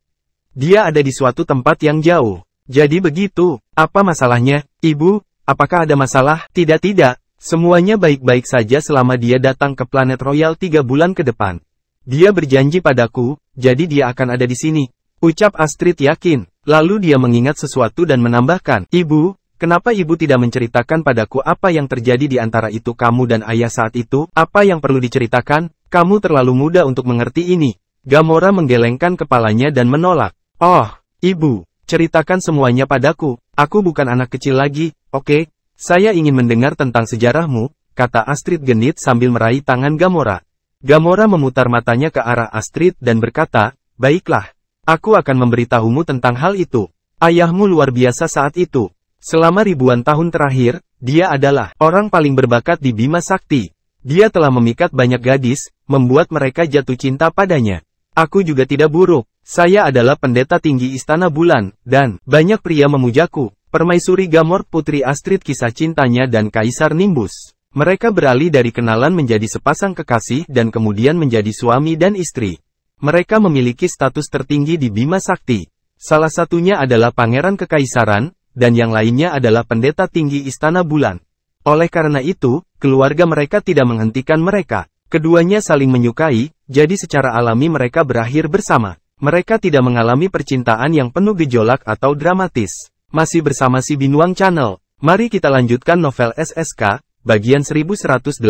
S1: Dia ada di suatu tempat yang jauh. Jadi begitu. Apa masalahnya, Ibu? Apakah ada masalah? Tidak. Semuanya baik-baik saja selama dia datang ke planet Royal 3 bulan ke depan. Dia berjanji padaku, jadi dia akan ada di sini. Ucap Astrid yakin. Lalu dia mengingat sesuatu dan menambahkan, Ibu, kenapa ibu tidak menceritakan padaku apa yang terjadi di antara itu kamu dan ayah saat itu? Apa yang perlu diceritakan? Kamu terlalu muda untuk mengerti ini. Gamora menggelengkan kepalanya dan menolak. Oh, ibu, ceritakan semuanya padaku. Aku bukan anak kecil lagi, oke? Saya ingin mendengar tentang sejarahmu, kata Astrid genit sambil meraih tangan Gamora. Gamora memutar matanya ke arah Astrid dan berkata, baiklah, aku akan memberitahumu tentang hal itu. Ayahmu luar biasa saat itu. Selama ribuan tahun terakhir, dia adalah orang paling berbakat di Bima Sakti. Dia telah memikat banyak gadis, membuat mereka jatuh cinta padanya. Aku juga tidak buruk. Saya adalah pendeta tinggi Istana Bulan, dan banyak pria memujaku. Permaisuri Gamor, Putri Astrid, kisah cintanya dan Kaisar Nimbus. Mereka beralih dari kenalan menjadi sepasang kekasih dan kemudian menjadi suami dan istri. Mereka memiliki status tertinggi di Bima Sakti. Salah satunya adalah Pangeran Kekaisaran, dan yang lainnya adalah pendeta tinggi Istana Bulan. Oleh karena itu, keluarga mereka tidak menghentikan mereka. Keduanya saling menyukai, jadi secara alami mereka berakhir bersama. Mereka tidak mengalami percintaan yang penuh gejolak atau dramatis. Masih bersama si Binuang Channel. Mari kita lanjutkan novel SSK, bagian 1188.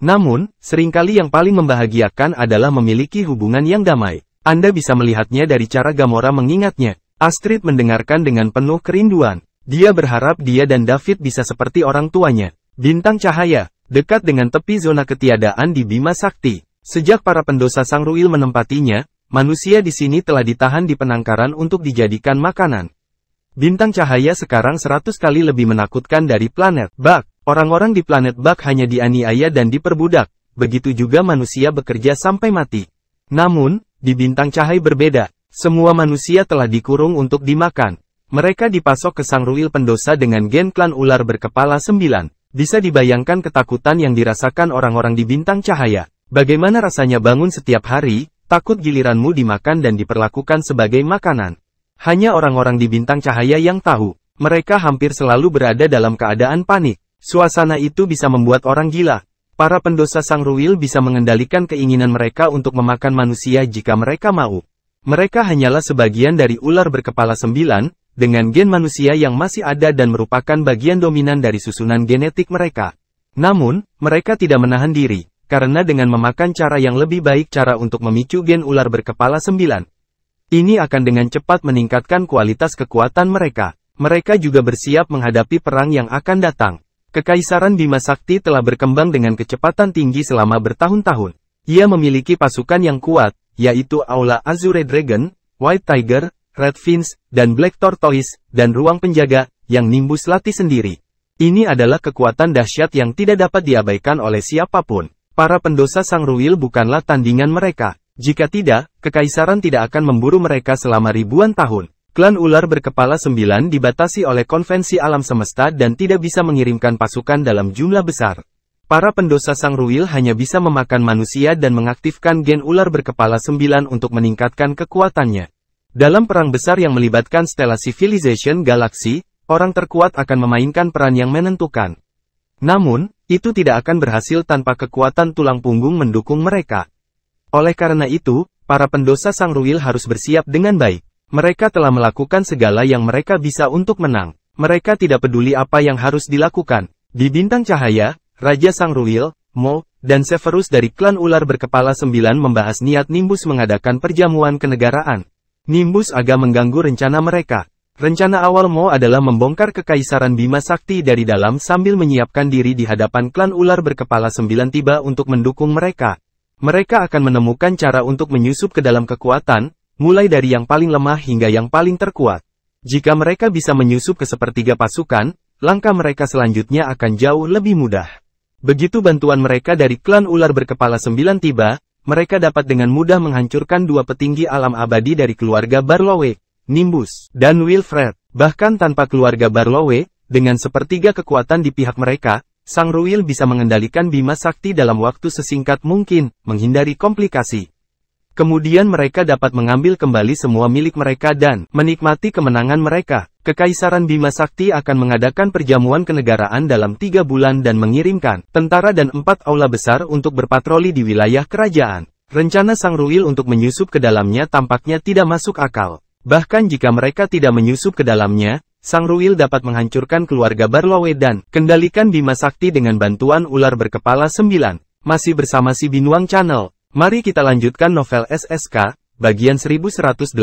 S1: Namun, seringkali yang paling membahagiakan adalah memiliki hubungan yang damai. Anda bisa melihatnya dari cara Gamora mengingatnya. Astrid mendengarkan dengan penuh kerinduan. Dia berharap dia dan David bisa seperti orang tuanya. Bintang cahaya, dekat dengan tepi zona ketiadaan di Bima Sakti. Sejak para pendosa Sangruil menempatinya, manusia di sini telah ditahan di penangkaran untuk dijadikan makanan. Bintang cahaya sekarang 100 kali lebih menakutkan dari planet Bug. Orang-orang di planet Bug hanya dianiaya dan diperbudak, begitu juga manusia bekerja sampai mati. Namun, di bintang cahaya berbeda, semua manusia telah dikurung untuk dimakan. Mereka dipasok ke Sangruil pendosa dengan gen klan ular berkepala 9. Bisa dibayangkan ketakutan yang dirasakan orang-orang di bintang cahaya. Bagaimana rasanya bangun setiap hari, takut giliranmu dimakan dan diperlakukan sebagai makanan. Hanya orang-orang di bintang cahaya yang tahu, mereka hampir selalu berada dalam keadaan panik. Suasana itu bisa membuat orang gila. Para pendosa Sangruil bisa mengendalikan keinginan mereka untuk memakan manusia jika mereka mau. Mereka hanyalah sebagian dari ular berkepala 9, dengan gen manusia yang masih ada dan merupakan bagian dominan dari susunan genetik mereka. Namun, mereka tidak menahan diri, karena dengan memakan cara yang lebih baik cara untuk memicu gen ular berkepala 9. Ini akan dengan cepat meningkatkan kualitas kekuatan mereka. Mereka juga bersiap menghadapi perang yang akan datang. Kekaisaran Bima Sakti telah berkembang dengan kecepatan tinggi selama bertahun-tahun. Ia memiliki pasukan yang kuat, yaitu Aula Azure Dragon, White Tiger, Red Finch, dan Black Tortoise, dan ruang penjaga, yang Nimbus latih sendiri. Ini adalah kekuatan dahsyat yang tidak dapat diabaikan oleh siapapun. Para pendosa Sangruil bukanlah tandingan mereka. Jika tidak, kekaisaran tidak akan memburu mereka selama ribuan tahun. Klan ular berkepala 9 dibatasi oleh konvensi alam semesta dan tidak bisa mengirimkan pasukan dalam jumlah besar. Para pendosa Sangruil hanya bisa memakan manusia dan mengaktifkan gen ular berkepala 9 untuk meningkatkan kekuatannya. Dalam perang besar yang melibatkan Stellar Civilization Galaxy, orang terkuat akan memainkan peran yang menentukan. Namun, itu tidak akan berhasil tanpa kekuatan tulang punggung mendukung mereka. Oleh karena itu, para pendosa Sangruil harus bersiap dengan baik. Mereka telah melakukan segala yang mereka bisa untuk menang. Mereka tidak peduli apa yang harus dilakukan. Di bintang cahaya, Raja Sangruil, Mo, dan Severus dari klan ular berkepala 9 membahas niat Nimbus mengadakan perjamuan kenegaraan. Nimbus agak mengganggu rencana mereka. Rencana awal Mo adalah membongkar kekaisaran Bima Sakti dari dalam sambil menyiapkan diri di hadapan klan ular berkepala 9 tiba untuk mendukung mereka. Mereka akan menemukan cara untuk menyusup ke dalam kekuatan, mulai dari yang paling lemah hingga yang paling terkuat. Jika mereka bisa menyusup ke sepertiga pasukan, langkah mereka selanjutnya akan jauh lebih mudah. Begitu bantuan mereka dari klan ular berkepala 9 tiba, mereka dapat dengan mudah menghancurkan dua petinggi alam abadi dari keluarga Barlowe, Nimbus, dan Wilfred. Bahkan tanpa keluarga Barlowe, dengan sepertiga kekuatan di pihak mereka, Sangruil bisa mengendalikan Bima Sakti dalam waktu sesingkat mungkin, menghindari komplikasi. Kemudian mereka dapat mengambil kembali semua milik mereka dan menikmati kemenangan mereka. Kekaisaran Bima Sakti akan mengadakan perjamuan kenegaraan dalam 3 bulan dan mengirimkan tentara dan 4 aula besar untuk berpatroli di wilayah kerajaan. Rencana Sangruil untuk menyusup ke dalamnya tampaknya tidak masuk akal. Bahkan jika mereka tidak menyusup ke dalamnya, Sangruil dapat menghancurkan keluarga Barlowe dan kendalikan Bima Sakti dengan bantuan ular berkepala 9. Masih bersama si Binuang Channel. Mari kita lanjutkan novel SSK, bagian 1189.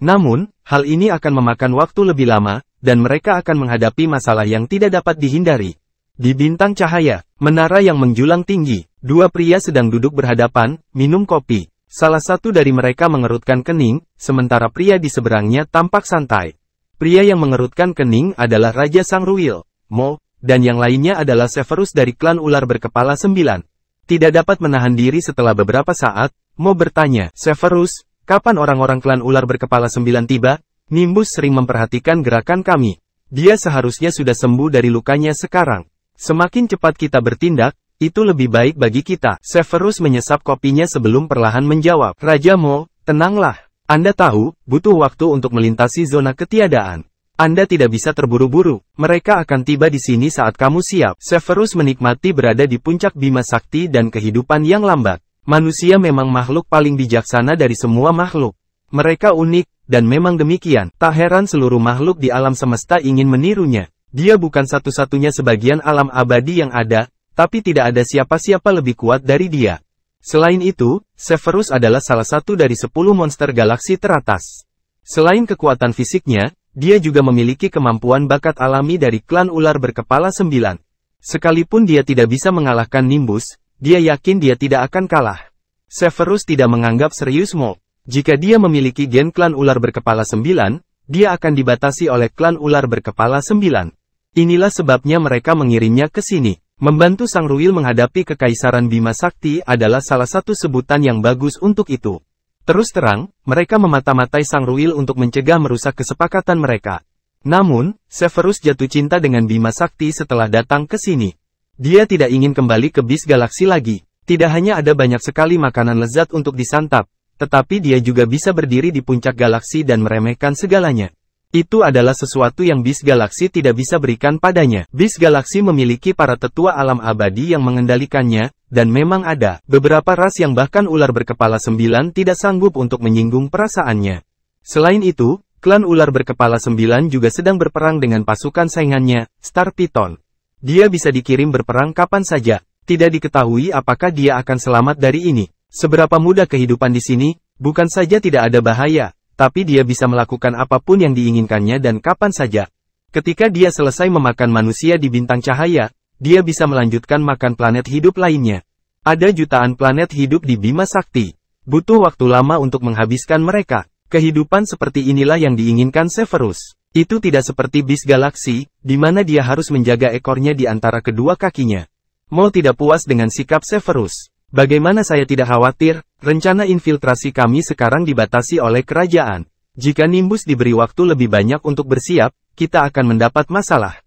S1: Namun, hal ini akan memakan waktu lebih lama, dan mereka akan menghadapi masalah yang tidak dapat dihindari. Di bintang cahaya, menara yang menjulang tinggi, dua pria sedang duduk berhadapan, minum kopi. Salah satu dari mereka mengerutkan kening, sementara pria di seberangnya tampak santai. Pria yang mengerutkan kening adalah Raja Sangruil, Mo, dan yang lainnya adalah Severus dari klan ular berkepala 9. Tidak dapat menahan diri setelah beberapa saat, Mo bertanya, Severus, kapan orang-orang klan ular berkepala 9 tiba? Nimbus sering memperhatikan gerakan kami. Dia seharusnya sudah sembuh dari lukanya sekarang. Semakin cepat kita bertindak, itu lebih baik bagi kita. Severus menyesap kopinya sebelum perlahan menjawab, Raja Mo, tenanglah. Anda tahu, butuh waktu untuk melintasi zona ketiadaan. Anda tidak bisa terburu-buru. Mereka akan tiba di sini saat kamu siap. Severus menikmati berada di puncak Bima Sakti dan kehidupan yang lambat. Manusia memang makhluk paling bijaksana dari semua makhluk. Mereka unik, dan memang demikian. Tak heran seluruh makhluk di alam semesta ingin menirunya. Dia bukan satu-satunya sebagian alam abadi yang ada, tapi tidak ada siapa-siapa lebih kuat dari dia. Selain itu, Severus adalah salah satu dari 10 monster galaksi teratas. Selain kekuatan fisiknya, dia juga memiliki kemampuan bakat alami dari klan ular berkepala 9. Sekalipun dia tidak bisa mengalahkan Nimbus, dia yakin dia tidak akan kalah. Severus tidak menganggap serius Maul. Jika dia memiliki gen klan ular berkepala 9, dia akan dibatasi oleh klan ular berkepala 9. Inilah sebabnya mereka mengirimnya ke sini. Membantu Sang Ruil menghadapi Kekaisaran Bima Sakti adalah salah satu sebutan yang bagus untuk itu. Terus terang, mereka memata-matai Sang Ruil untuk mencegah merusak kesepakatan mereka. Namun, Severus jatuh cinta dengan Bima Sakti setelah datang ke sini. Dia tidak ingin kembali ke bis galaksi lagi. Tidak hanya ada banyak sekali makanan lezat untuk disantap, tetapi dia juga bisa berdiri di puncak galaksi dan meremehkan segalanya. Itu adalah sesuatu yang bis galaksi tidak bisa berikan padanya. Bis galaksi memiliki para tetua alam abadi yang mengendalikannya, dan memang ada beberapa ras yang bahkan ular berkepala 9 tidak sanggup untuk menyinggung perasaannya. Selain itu, klan ular berkepala 9 juga sedang berperang dengan pasukan saingannya, Star Python. Dia bisa dikirim berperang kapan saja. Tidak diketahui apakah dia akan selamat dari ini. Seberapa mudah kehidupan di sini, bukan saja tidak ada bahaya, tapi dia bisa melakukan apapun yang diinginkannya dan kapan saja. Ketika dia selesai memakan manusia di bintang cahaya, dia bisa melanjutkan makan planet hidup lainnya. Ada jutaan planet hidup di Bima Sakti. Butuh waktu lama untuk menghabiskan mereka. Kehidupan seperti inilah yang diinginkan Severus. Itu tidak seperti bis galaksi, di mana dia harus menjaga ekornya di antara kedua kakinya. Maul tidak puas dengan sikap Severus. Bagaimana saya tidak khawatir, rencana infiltrasi kami sekarang dibatasi oleh kerajaan. Jika Nimbus diberi waktu lebih banyak untuk bersiap, kita akan mendapat masalah.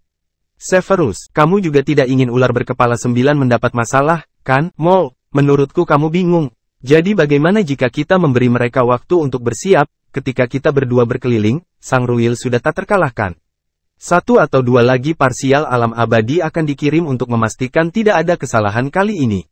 S1: Severus, kamu juga tidak ingin ular berkepala 9 mendapat masalah, kan? Maul, menurutku kamu bingung. Jadi bagaimana jika kita memberi mereka waktu untuk bersiap, ketika kita berdua berkeliling, Sang Ruil sudah tak terkalahkan. 1 atau 2 lagi parsial alam abadi akan dikirim untuk memastikan tidak ada kesalahan kali ini.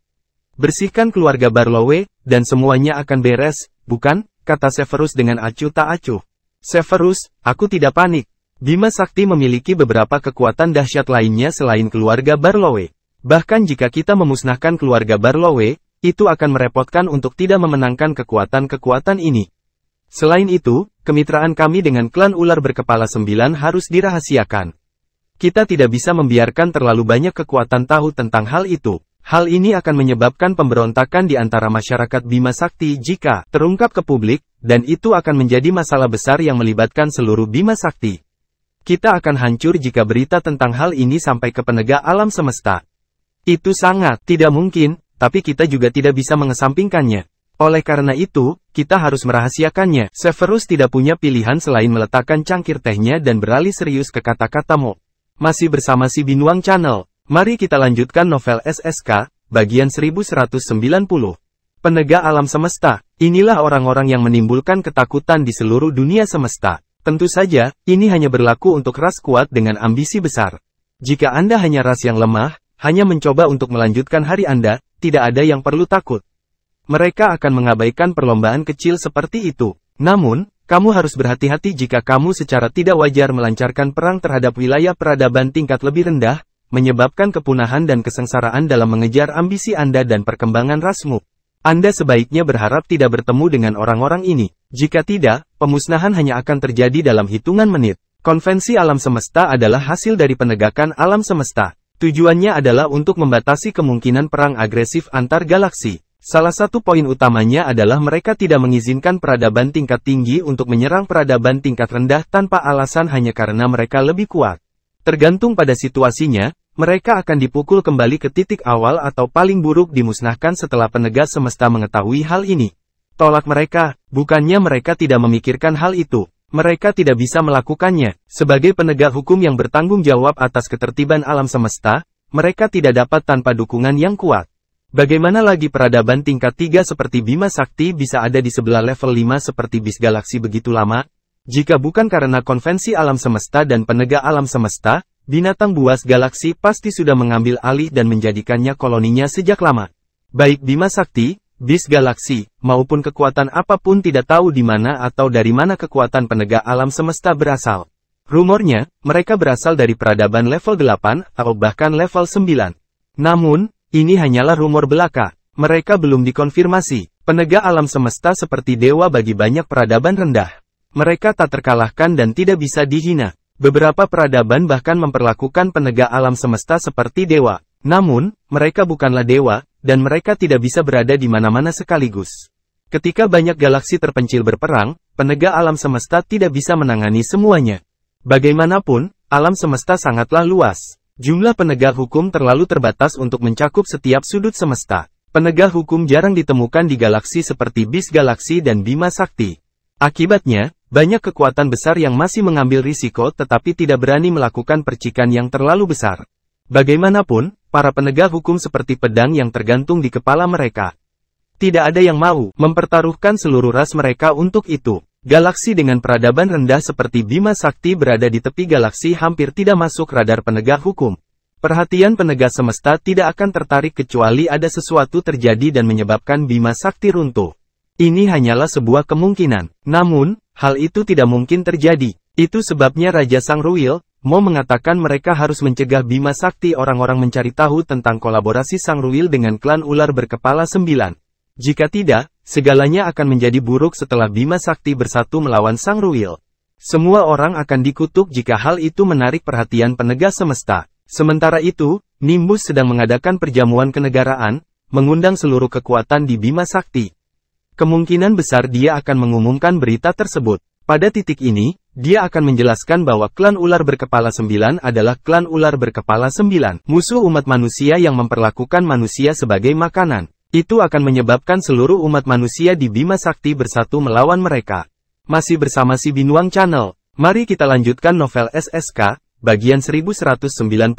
S1: Bersihkan keluarga Barlowe, dan semuanya akan beres, bukan? Kata Severus dengan acuh tak acuh. Severus, aku tidak panik. Bima Sakti memiliki beberapa kekuatan dahsyat lainnya selain keluarga Barlowe. Bahkan jika kita memusnahkan keluarga Barlowe, itu akan merepotkan untuk tidak memenangkan kekuatan-kekuatan ini. Selain itu, kemitraan kami dengan klan ular berkepala 9 harus dirahasiakan. Kita tidak bisa membiarkan terlalu banyak kekuatan tahu tentang hal itu. Hal ini akan menyebabkan pemberontakan di antara masyarakat Bima Sakti jika terungkap ke publik, dan itu akan menjadi masalah besar yang melibatkan seluruh Bima Sakti. Kita akan hancur jika berita tentang hal ini sampai ke penegak alam semesta. Itu sangat tidak mungkin, tapi kita juga tidak bisa mengesampingkannya. Oleh karena itu, kita harus merahasiakannya. Severus tidak punya pilihan selain meletakkan cangkir tehnya dan beralih serius ke kata-kata Mo. Masih bersama si Binuang Channel. Mari kita lanjutkan novel SSK, bagian 1190. Penegak alam semesta. Inilah orang-orang yang menimbulkan ketakutan di seluruh dunia semesta. Tentu saja, ini hanya berlaku untuk ras kuat dengan ambisi besar. Jika Anda hanya ras yang lemah, hanya mencoba untuk melanjutkan hari Anda, tidak ada yang perlu takut. Mereka akan mengabaikan perlombaan kecil seperti itu. Namun, kamu harus berhati-hati jika kamu secara tidak wajar melancarkan perang terhadap wilayah peradaban tingkat lebih rendah, menyebabkan kepunahan dan kesengsaraan dalam mengejar ambisi Anda dan perkembangan rasmu. Anda sebaiknya berharap tidak bertemu dengan orang-orang ini. Jika tidak, pemusnahan hanya akan terjadi dalam hitungan menit. Konvensi alam semesta adalah hasil dari penegakan alam semesta. Tujuannya adalah untuk membatasi kemungkinan perang agresif antar galaksi. Salah satu poin utamanya adalah mereka tidak mengizinkan peradaban tingkat tinggi untuk menyerang peradaban tingkat rendah tanpa alasan hanya karena mereka lebih kuat. Tergantung pada situasinya, mereka akan dipukul kembali ke titik awal atau paling buruk dimusnahkan setelah penegak semesta mengetahui hal ini. Tolak mereka, bukannya mereka tidak memikirkan hal itu. Mereka tidak bisa melakukannya. Sebagai penegak hukum yang bertanggung jawab atas ketertiban alam semesta, mereka tidak dapat tanpa dukungan yang kuat. Bagaimana lagi peradaban tingkat 3 seperti Bima Sakti bisa ada di sebelah level 5 seperti bis galaksi begitu lama? Jika bukan karena konvensi alam semesta dan penegak alam semesta, binatang buas galaksi pasti sudah mengambil alih dan menjadikannya koloninya sejak lama. Baik Bima Sakti, bis galaksi, maupun kekuatan apapun tidak tahu di mana atau dari mana kekuatan penegak alam semesta berasal. Rumornya, mereka berasal dari peradaban level 8 atau bahkan level 9. Namun, ini hanyalah rumor belaka. Mereka belum dikonfirmasi. Penegak alam semesta seperti dewa bagi banyak peradaban rendah. Mereka tak terkalahkan dan tidak bisa dihina. Beberapa peradaban bahkan memperlakukan penegak alam semesta seperti dewa. Namun, mereka bukanlah dewa, dan mereka tidak bisa berada di mana-mana sekaligus. Ketika banyak galaksi terpencil berperang, penegak alam semesta tidak bisa menangani semuanya. Bagaimanapun, alam semesta sangatlah luas. Jumlah penegak hukum terlalu terbatas untuk mencakup setiap sudut semesta. Penegak hukum jarang ditemukan di galaksi seperti Bis Galaksi dan Bima Sakti. Akibatnya, banyak kekuatan besar yang masih mengambil risiko tetapi tidak berani melakukan percikan yang terlalu besar. Bagaimanapun, para penegak hukum seperti pedang yang tergantung di kepala mereka. Tidak ada yang mau mempertaruhkan seluruh ras mereka untuk itu. Galaksi dengan peradaban rendah seperti Bima Sakti berada di tepi galaksi hampir tidak masuk radar penegak hukum. Perhatian penegak semesta tidak akan tertarik kecuali ada sesuatu terjadi dan menyebabkan Bima Sakti runtuh. Ini hanyalah sebuah kemungkinan. Namun, hal itu tidak mungkin terjadi. Itu sebabnya Raja Sangruil mau mengatakan mereka harus mencegah Bima Sakti. Orang-orang mencari tahu tentang kolaborasi Sangruil dengan klan ular berkepala 9. Jika tidak, segalanya akan menjadi buruk setelah Bima Sakti bersatu melawan Sangruil. Semua orang akan dikutuk jika hal itu menarik perhatian penegak semesta. Sementara itu, Nimbus sedang mengadakan perjamuan kenegaraan, mengundang seluruh kekuatan di Bima Sakti. Kemungkinan besar dia akan mengumumkan berita tersebut. Pada titik ini, dia akan menjelaskan bahwa klan ular berkepala 9 adalah klan ular berkepala 9, musuh umat manusia yang memperlakukan manusia sebagai makanan. Itu akan menyebabkan seluruh umat manusia di Bima Sakti bersatu melawan mereka. Masih bersama si Binuang Channel, mari kita lanjutkan novel SSK, bagian 1191.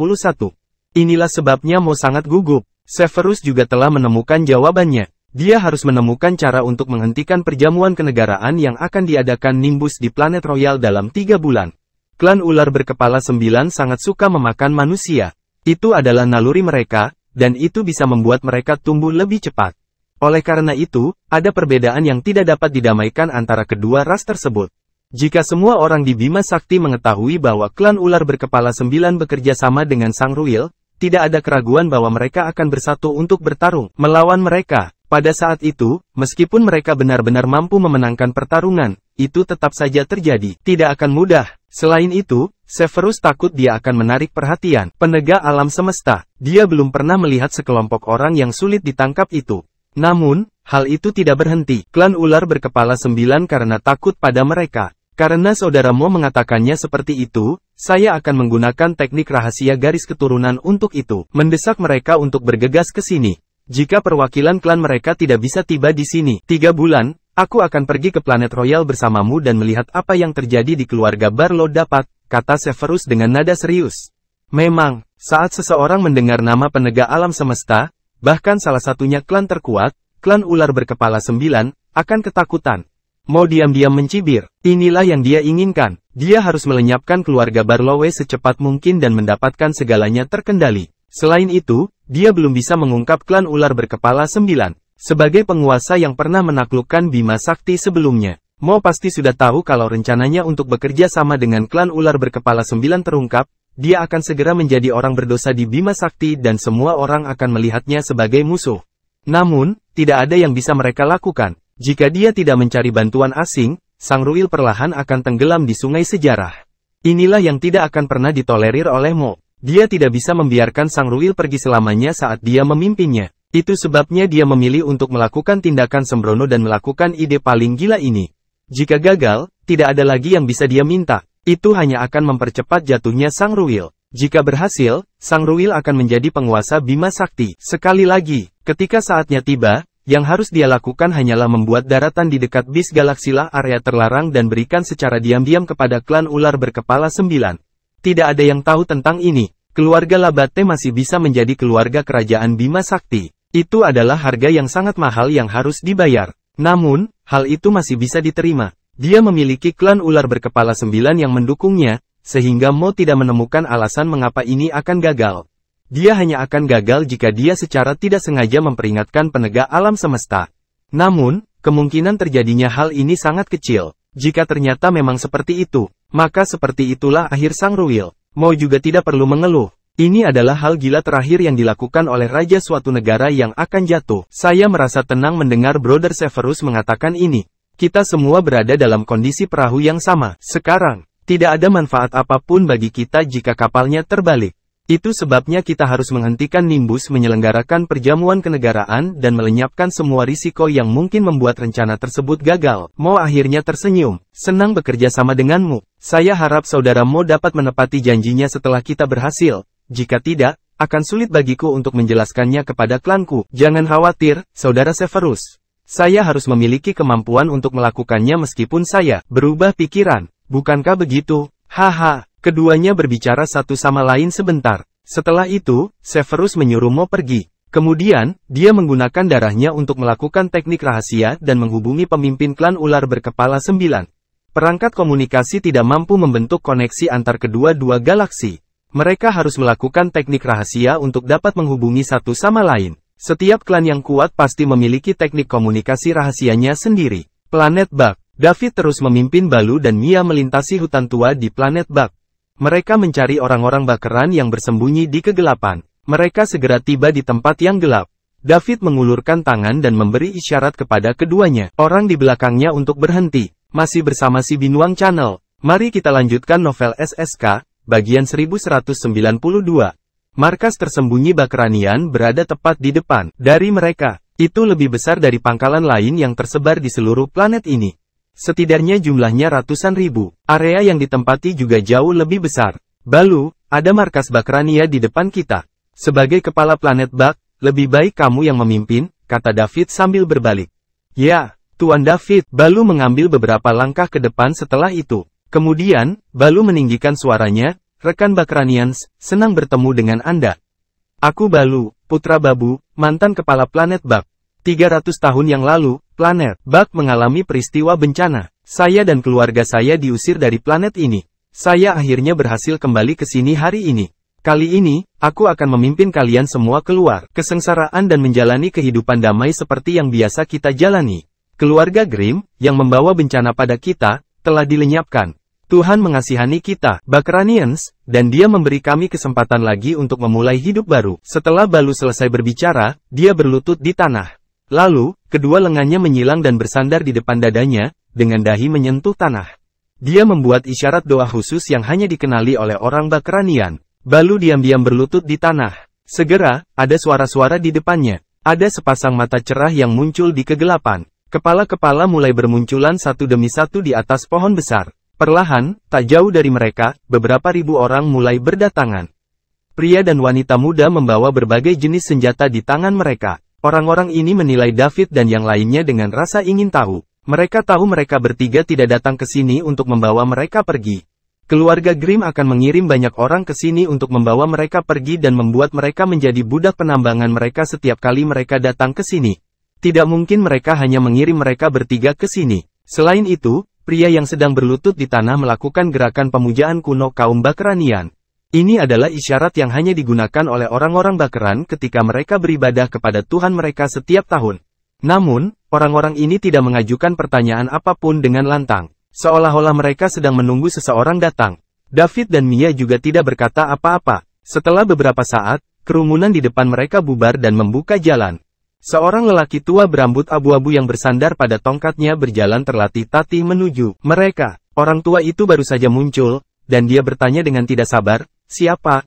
S1: Inilah sebabnya Mo sangat gugup. Severus juga telah menemukan jawabannya. Dia harus menemukan cara untuk menghentikan perjamuan kenegaraan yang akan diadakan Nimbus di planet Royal dalam 3 bulan. Klan ular berkepala 9 sangat suka memakan manusia. Itu adalah naluri mereka, dan itu bisa membuat mereka tumbuh lebih cepat. Oleh karena itu, ada perbedaan yang tidak dapat didamaikan antara kedua ras tersebut. Jika semua orang di Bima Sakti mengetahui bahwa klan ular berkepala 9 bekerja sama dengan Sangruil, tidak ada keraguan bahwa mereka akan bersatu untuk bertarung melawan mereka. Pada saat itu, meskipun mereka benar-benar mampu memenangkan pertarungan, itu tetap saja terjadi. Tidak akan mudah. Selain itu, Severus takut dia akan menarik perhatian penegak alam semesta. Dia belum pernah melihat sekelompok orang yang sulit ditangkap itu. Namun, hal itu tidak berhenti. Klan ular berkepala 9 karena takut pada mereka. Karena saudaramu mengatakannya seperti itu, saya akan menggunakan teknik rahasia garis keturunan untuk itu. Mendesak mereka untuk bergegas ke sini. Jika perwakilan klan mereka tidak bisa tiba di sini 3 bulan, aku akan pergi ke planet Royal bersamamu dan melihat apa yang terjadi di keluarga Barlow dapat, kata Severus dengan nada serius. Memang, saat seseorang mendengar nama penegak alam semesta, bahkan salah satunya klan terkuat, klan ular berkepala 9, akan ketakutan. Mau diam-diam mencibir, inilah yang dia inginkan. Dia harus melenyapkan keluarga Barlow secepat mungkin dan mendapatkan segalanya terkendali. Selain itu, dia belum bisa mengungkap klan ular berkepala 9. Sebagai penguasa yang pernah menaklukkan Bima Sakti sebelumnya, Mo pasti sudah tahu kalau rencananya untuk bekerja sama dengan klan ular berkepala 9 terungkap, dia akan segera menjadi orang berdosa di Bima Sakti dan semua orang akan melihatnya sebagai musuh. Namun, tidak ada yang bisa mereka lakukan. Jika dia tidak mencari bantuan asing, Sangruil perlahan akan tenggelam di sungai sejarah. Inilah yang tidak akan pernah ditolerir oleh Mo. Dia tidak bisa membiarkan Sangruil pergi selamanya saat dia memimpinnya. Itu sebabnya dia memilih untuk melakukan tindakan sembrono dan melakukan ide paling gila ini. Jika gagal, tidak ada lagi yang bisa dia minta. Itu hanya akan mempercepat jatuhnya Sangruil. Jika berhasil, Sangruil akan menjadi penguasa Bima Sakti. Sekali lagi, ketika saatnya tiba, yang harus dia lakukan hanyalah membuat daratan di dekat Bis Galaksilah area terlarang dan berikan secara diam-diam kepada klan ular berkepala 9. Tidak ada yang tahu tentang ini. Keluarga Labate masih bisa menjadi keluarga kerajaan Bima Sakti. Itu adalah harga yang sangat mahal yang harus dibayar. Namun, hal itu masih bisa diterima. Dia memiliki klan ular berkepala 9 yang mendukungnya, sehingga Mo tidak menemukan alasan mengapa ini akan gagal. Dia hanya akan gagal jika dia secara tidak sengaja memperingatkan penegak alam semesta. Namun, kemungkinan terjadinya hal ini sangat kecil. Jika ternyata memang seperti itu, maka seperti itulah akhir Sang Ruil. Mo juga tidak perlu mengeluh. Ini adalah hal gila terakhir yang dilakukan oleh raja suatu negara yang akan jatuh. Saya merasa tenang mendengar Brother Severus mengatakan ini. Kita semua berada dalam kondisi perahu yang sama. Sekarang, tidak ada manfaat apapun bagi kita jika kapalnya terbalik. Itu sebabnya kita harus menghentikan Nimbus menyelenggarakan perjamuan kenegaraan dan melenyapkan semua risiko yang mungkin membuat rencana tersebut gagal. Mo akhirnya tersenyum. Senang bekerja sama denganmu. Saya harap saudara Mo dapat menepati janjinya setelah kita berhasil. Jika tidak, akan sulit bagiku untuk menjelaskannya kepada klanku. Jangan khawatir, saudara Severus. Saya harus memiliki kemampuan untuk melakukannya meskipun saya berubah pikiran. Bukankah begitu? Haha. Keduanya berbicara satu sama lain sebentar. Setelah itu, Severus menyuruh Mo pergi. Kemudian, dia menggunakan darahnya untuk melakukan teknik rahasia dan menghubungi pemimpin klan ular berkepala 9. Perangkat komunikasi tidak mampu membentuk koneksi antar kedua-dua galaksi. Mereka harus melakukan teknik rahasia untuk dapat menghubungi satu sama lain. Setiap klan yang kuat pasti memiliki teknik komunikasi rahasianya sendiri. Planet Bug. David terus memimpin Balu dan Mia melintasi hutan tua di planet Bug. Mereka mencari orang-orang bakeran yang bersembunyi di kegelapan. Mereka segera tiba di tempat yang gelap. David mengulurkan tangan dan memberi isyarat kepada keduanya. Orang di belakangnya untuk berhenti. Masih bersama si Binuang Channel. Mari kita lanjutkan novel SSK, bagian 1192. Markas tersembunyi Bakranian berada tepat di depan. Dari mereka, itu lebih besar dari pangkalan lain yang tersebar di seluruh planet ini. Setidaknya jumlahnya ratusan ribu. Area yang ditempati juga jauh lebih besar. Balu, ada markas Bakrania di depan kita. Sebagai kepala planet Bug, lebih baik kamu yang memimpin, kata David sambil berbalik. Ya, Tuan David. Balu mengambil beberapa langkah ke depan setelah itu. Kemudian, Balu meninggikan suaranya, rekan Bakranians, senang bertemu dengan Anda. Aku Balu, putra Babu, mantan kepala planet Bug. 300 tahun yang lalu, planet Bug mengalami peristiwa bencana. Saya dan keluarga saya diusir dari planet ini. Saya akhirnya berhasil kembali ke sini hari ini. Kali ini, aku akan memimpin kalian semua keluar kesengsaraan dan menjalani kehidupan damai seperti yang biasa kita jalani. Keluarga Grimm, yang membawa bencana pada kita, telah dilenyapkan. Tuhan mengasihani kita, Bakranians, dan Dia memberi kami kesempatan lagi untuk memulai hidup baru. Setelah Balu selesai berbicara, dia berlutut di tanah. Lalu, kedua lengannya menyilang dan bersandar di depan dadanya, dengan dahi menyentuh tanah. Dia membuat isyarat doa khusus yang hanya dikenali oleh orang Bakranian. Balu diam-diam berlutut di tanah. Segera, ada suara-suara di depannya. Ada sepasang mata cerah yang muncul di kegelapan. Kepala-kepala mulai bermunculan satu demi satu di atas pohon besar. Perlahan, tak jauh dari mereka, beberapa ribu orang mulai berdatangan. Pria dan wanita muda membawa berbagai jenis senjata di tangan mereka. Orang-orang ini menilai David dan yang lainnya dengan rasa ingin tahu. Mereka tahu mereka bertiga tidak datang ke sini untuk membawa mereka pergi. Keluarga Grimm akan mengirim banyak orang ke sini untuk membawa mereka pergi dan membuat mereka menjadi budak penambangan mereka setiap kali mereka datang ke sini. Tidak mungkin mereka hanya mengirim mereka bertiga ke sini. Selain itu, pria yang sedang berlutut di tanah melakukan gerakan pemujaan kuno kaum Bakranian. Ini adalah isyarat yang hanya digunakan oleh orang-orang Bakran ketika mereka beribadah kepada Tuhan mereka setiap tahun. Namun, orang-orang ini tidak mengajukan pertanyaan apapun dengan lantang. Seolah-olah mereka sedang menunggu seseorang datang. David dan Mia juga tidak berkata apa-apa. Setelah beberapa saat, kerumunan di depan mereka bubar dan membuka jalan. Seorang lelaki tua berambut abu-abu yang bersandar pada tongkatnya berjalan terlatih-tatih menuju mereka. Orang tua itu baru saja muncul, dan dia bertanya dengan tidak sabar, "Siapa?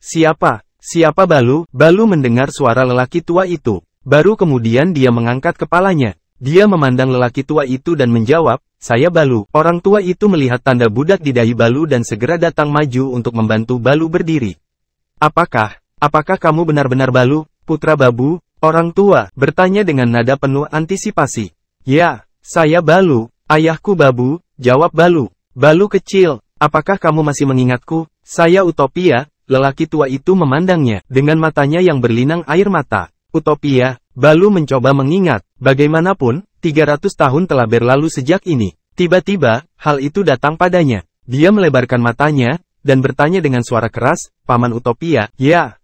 S1: Siapa? Siapa Balu?" Balu mendengar suara lelaki tua itu. Baru kemudian dia mengangkat kepalanya. Dia memandang lelaki tua itu dan menjawab, "Saya Balu." Orang tua itu melihat tanda budak di dahi Balu dan segera datang maju untuk membantu Balu berdiri. Apakah kamu benar-benar Balu, putra Babu?" Orang tua bertanya dengan nada penuh antisipasi. "Ya, saya Balu, ayahku Babu," jawab Balu. "Balu kecil, apakah kamu masih mengingatku? Saya Utopia." Lelaki tua itu memandangnya dengan matanya yang berlinang air mata. "Utopia?" Balu mencoba mengingat. Bagaimanapun, 300 tahun telah berlalu sejak ini. Tiba-tiba, hal itu datang padanya. Dia melebarkan matanya, dan bertanya dengan suara keras, "Paman Utopia?" Ya,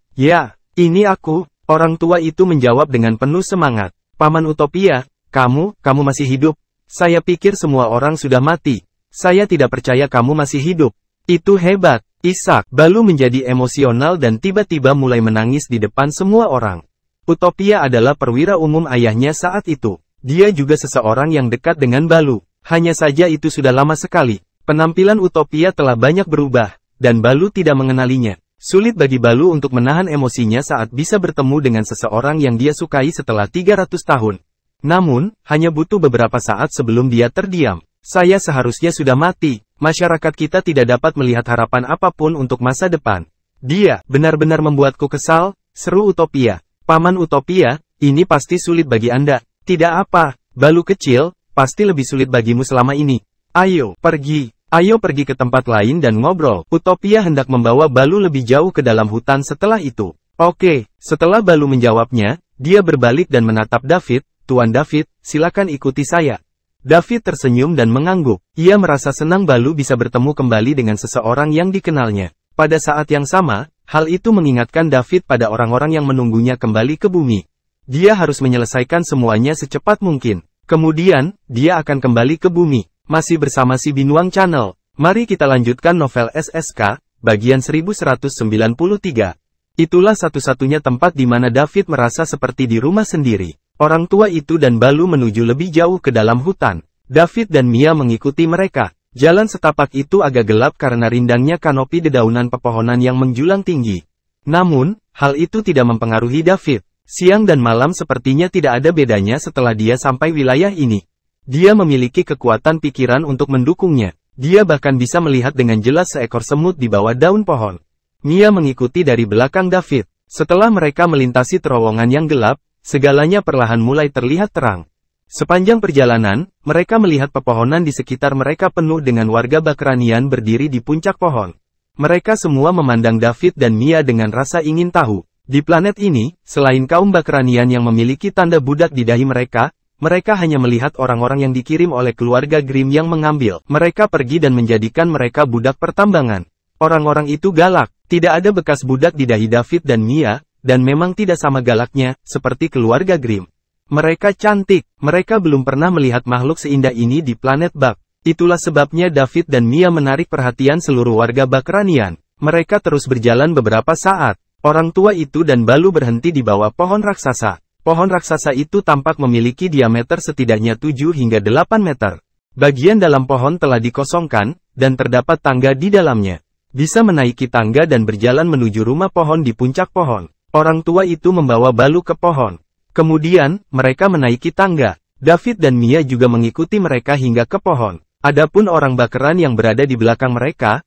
S1: ini aku." Orang tua itu menjawab dengan penuh semangat. "Paman Utopia, kamu masih hidup?" Saya pikir semua orang sudah mati. Saya tidak percaya kamu masih hidup. Itu hebat, Ishak. Balu menjadi emosional dan tiba-tiba mulai menangis di depan semua orang. Utopia adalah perwira umum ayahnya saat itu. Dia juga seseorang yang dekat dengan Balu. Hanya saja itu sudah lama sekali. Penampilan Utopia telah banyak berubah, dan Balu tidak mengenalinya. Sulit bagi Balu untuk menahan emosinya saat bisa bertemu dengan seseorang yang dia sukai setelah 300 tahun. Namun, hanya butuh beberapa saat sebelum dia terdiam. Saya seharusnya sudah mati. Masyarakat kita tidak dapat melihat harapan apapun untuk masa depan. Dia benar-benar membuatku kesal, seru Utopia. Paman Utopia, ini pasti sulit bagi Anda. Tidak apa, Balu kecil, pasti lebih sulit bagimu selama ini. Ayo, pergi. Ayo pergi ke tempat lain dan ngobrol. Utopia hendak membawa Balu lebih jauh ke dalam hutan setelah itu. Oke, setelah Balu menjawabnya, dia berbalik dan menatap David. Tuan David, silakan ikuti saya. David tersenyum dan mengangguk. Ia merasa senang Balu bisa bertemu kembali dengan seseorang yang dikenalnya. Pada saat yang sama, hal itu mengingatkan David pada orang-orang yang menunggunya kembali ke bumi. Dia harus menyelesaikan semuanya secepat mungkin. Kemudian, dia akan kembali ke bumi. Masih bersama si Binuang Channel. Mari kita lanjutkan novel SSK, bagian 1193. Itulah satu-satunya tempat di mana David merasa seperti di rumah sendiri. Orang tua itu dan Balu menuju lebih jauh ke dalam hutan. David dan Mia mengikuti mereka. Jalan setapak itu agak gelap karena rindangnya kanopi dedaunan pepohonan yang menjulang tinggi. Namun, hal itu tidak mempengaruhi David. Siang dan malam sepertinya tidak ada bedanya setelah dia sampai wilayah ini. Dia memiliki kekuatan pikiran untuk mendukungnya. Dia bahkan bisa melihat dengan jelas seekor semut di bawah daun pohon. Mia mengikuti dari belakang David. Setelah mereka melintasi terowongan yang gelap, segalanya perlahan mulai terlihat terang. Sepanjang perjalanan, mereka melihat pepohonan di sekitar mereka penuh dengan warga Bakranian berdiri di puncak pohon. Mereka semua memandang David dan Mia dengan rasa ingin tahu. Di planet ini, selain kaum Bakranian yang memiliki tanda budak di dahi mereka hanya melihat orang-orang yang dikirim oleh keluarga Grimm yang mengambil mereka pergi dan menjadikan mereka budak pertambangan. Orang-orang itu galak. Tidak ada bekas budak di dahi David dan Mia, dan memang tidak sama galaknya, seperti keluarga Grimm. Mereka cantik. Mereka belum pernah melihat makhluk seindah ini di planet Bak. Itulah sebabnya David dan Mia menarik perhatian seluruh warga Bakranian. Mereka terus berjalan beberapa saat. Orang tua itu dan Balu berhenti di bawah pohon raksasa. Pohon raksasa itu tampak memiliki diameter setidaknya 7 hingga 8 meter. Bagian dalam pohon telah dikosongkan, dan terdapat tangga di dalamnya. Bisa menaiki tangga dan berjalan menuju rumah pohon di puncak pohon. Orang tua itu membawa Balu ke pohon. Kemudian, mereka menaiki tangga. David dan Mia juga mengikuti mereka hingga ke pohon. Adapun orang Bakeran yang berada di belakang mereka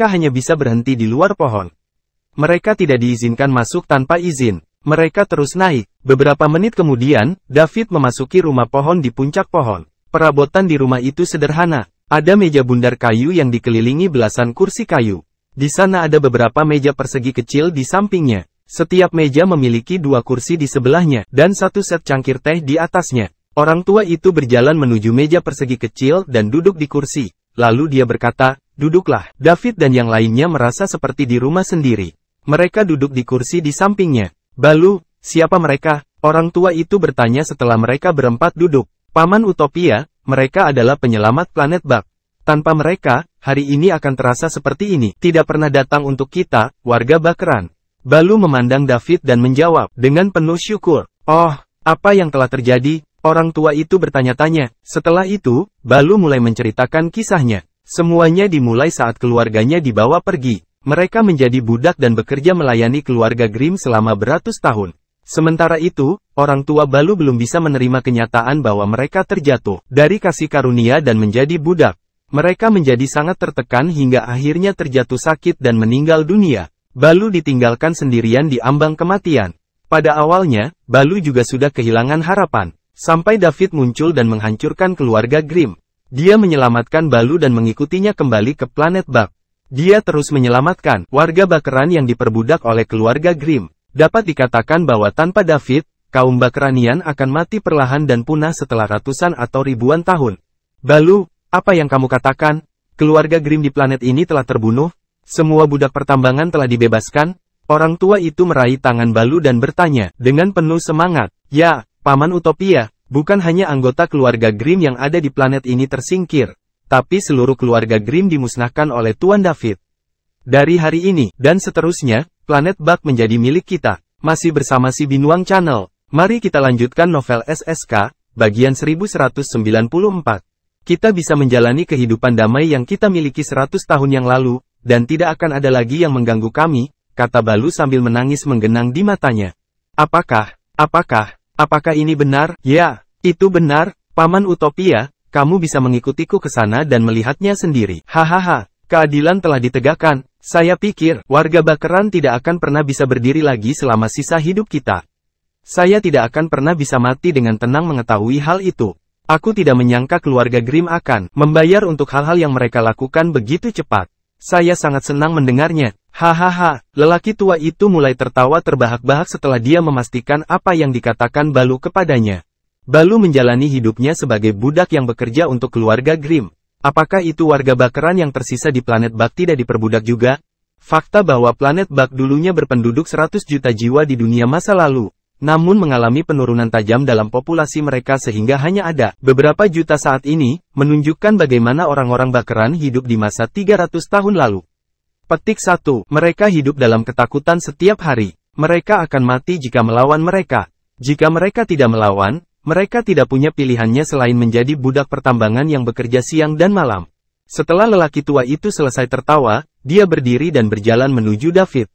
S1: hanya bisa berhenti di luar pohon. Mereka tidak diizinkan masuk tanpa izin. Mereka terus naik. Beberapa menit kemudian, David memasuki rumah pohon di puncak pohon. Perabotan di rumah itu sederhana. Ada meja bundar kayu yang dikelilingi belasan kursi kayu. Di sana ada beberapa meja persegi kecil di sampingnya. Setiap meja memiliki 2 kursi di sebelahnya, dan 1 set cangkir teh di atasnya. Orang tua itu berjalan menuju meja persegi kecil dan duduk di kursi. Lalu dia berkata, "Duduklah." David dan yang lainnya merasa seperti di rumah sendiri. Mereka duduk di kursi di sampingnya. "Balu, siapa mereka?" Orang tua itu bertanya setelah mereka berempat duduk. "Paman Utopia, mereka adalah penyelamat planet Bak. Tanpa mereka, hari ini akan terasa seperti ini. Tidak pernah datang untuk kita, warga Bakran." Balu memandang David dan menjawab, dengan penuh syukur. "Oh, apa yang telah terjadi?" Orang tua itu bertanya-tanya. Setelah itu, Balu mulai menceritakan kisahnya. Semuanya dimulai saat keluarganya dibawa pergi. Mereka menjadi budak dan bekerja melayani keluarga Grimm selama beratus tahun. Sementara itu, orang tua Balu belum bisa menerima kenyataan bahwa mereka terjatuh dari kasih karunia dan menjadi budak. Mereka menjadi sangat tertekan hingga akhirnya terjatuh sakit dan meninggal dunia. Balu ditinggalkan sendirian di ambang kematian. Pada awalnya, Balu juga sudah kehilangan harapan. Sampai David muncul dan menghancurkan keluarga Grimm. Dia menyelamatkan Balu dan mengikutinya kembali ke planet Bak. Dia terus menyelamatkan warga Bakeran yang diperbudak oleh keluarga Grimm. Dapat dikatakan bahwa tanpa David, kaum Bakranian akan mati perlahan dan punah setelah ratusan atau ribuan tahun. "Balu, apa yang kamu katakan? Keluarga Grimm di planet ini telah terbunuh? Semua budak pertambangan telah dibebaskan?" Orang tua itu meraih tangan Balu dan bertanya, dengan penuh semangat, "Ya, Paman Utopia, Bukan hanya anggota keluarga Grimm yang ada di planet ini tersingkir, tapi seluruh keluarga Grimm dimusnahkan oleh Tuan David. Dari hari ini, dan seterusnya, planet Bug menjadi milik kita. Masih bersama si Binuang Channel. Mari kita lanjutkan novel SSK, bagian 1194. Kita bisa menjalani kehidupan damai yang kita miliki 100 tahun yang lalu, dan tidak akan ada lagi yang mengganggu kami, kata Balu sambil menangis menggenang di matanya. Apakah ini benar? Ya, itu benar, Paman Utopia, kamu bisa mengikutiku ke sana dan melihatnya sendiri. Hahaha, keadilan telah ditegakkan. Saya pikir, warga Bakeran tidak akan pernah bisa berdiri lagi selama sisa hidup kita. Saya tidak akan pernah bisa mati dengan tenang mengetahui hal itu. Aku tidak menyangka keluarga Grimm akan membayar untuk hal-hal yang mereka lakukan begitu cepat. Saya sangat senang mendengarnya. Hahaha, lelaki tua itu mulai tertawa terbahak-bahak setelah dia memastikan apa yang dikatakan Balu kepadanya. Balu menjalani hidupnya sebagai budak yang bekerja untuk keluarga Grimm. Apakah itu warga Bakeran yang tersisa di planet Bug tidak diperbudak juga? Fakta bahwa planet Bug dulunya berpenduduk 100 juta jiwa di dunia masa lalu, namun mengalami penurunan tajam dalam populasi mereka sehingga hanya ada beberapa juta saat ini, menunjukkan bagaimana orang-orang Bakeran hidup di masa 300 tahun lalu. Petik 1. Mereka hidup dalam ketakutan setiap hari. Mereka akan mati jika melawan mereka. Jika mereka tidak melawan, mereka tidak punya pilihannya selain menjadi budak pertambangan yang bekerja siang dan malam. Setelah lelaki tua itu selesai tertawa, dia berdiri dan berjalan menuju David.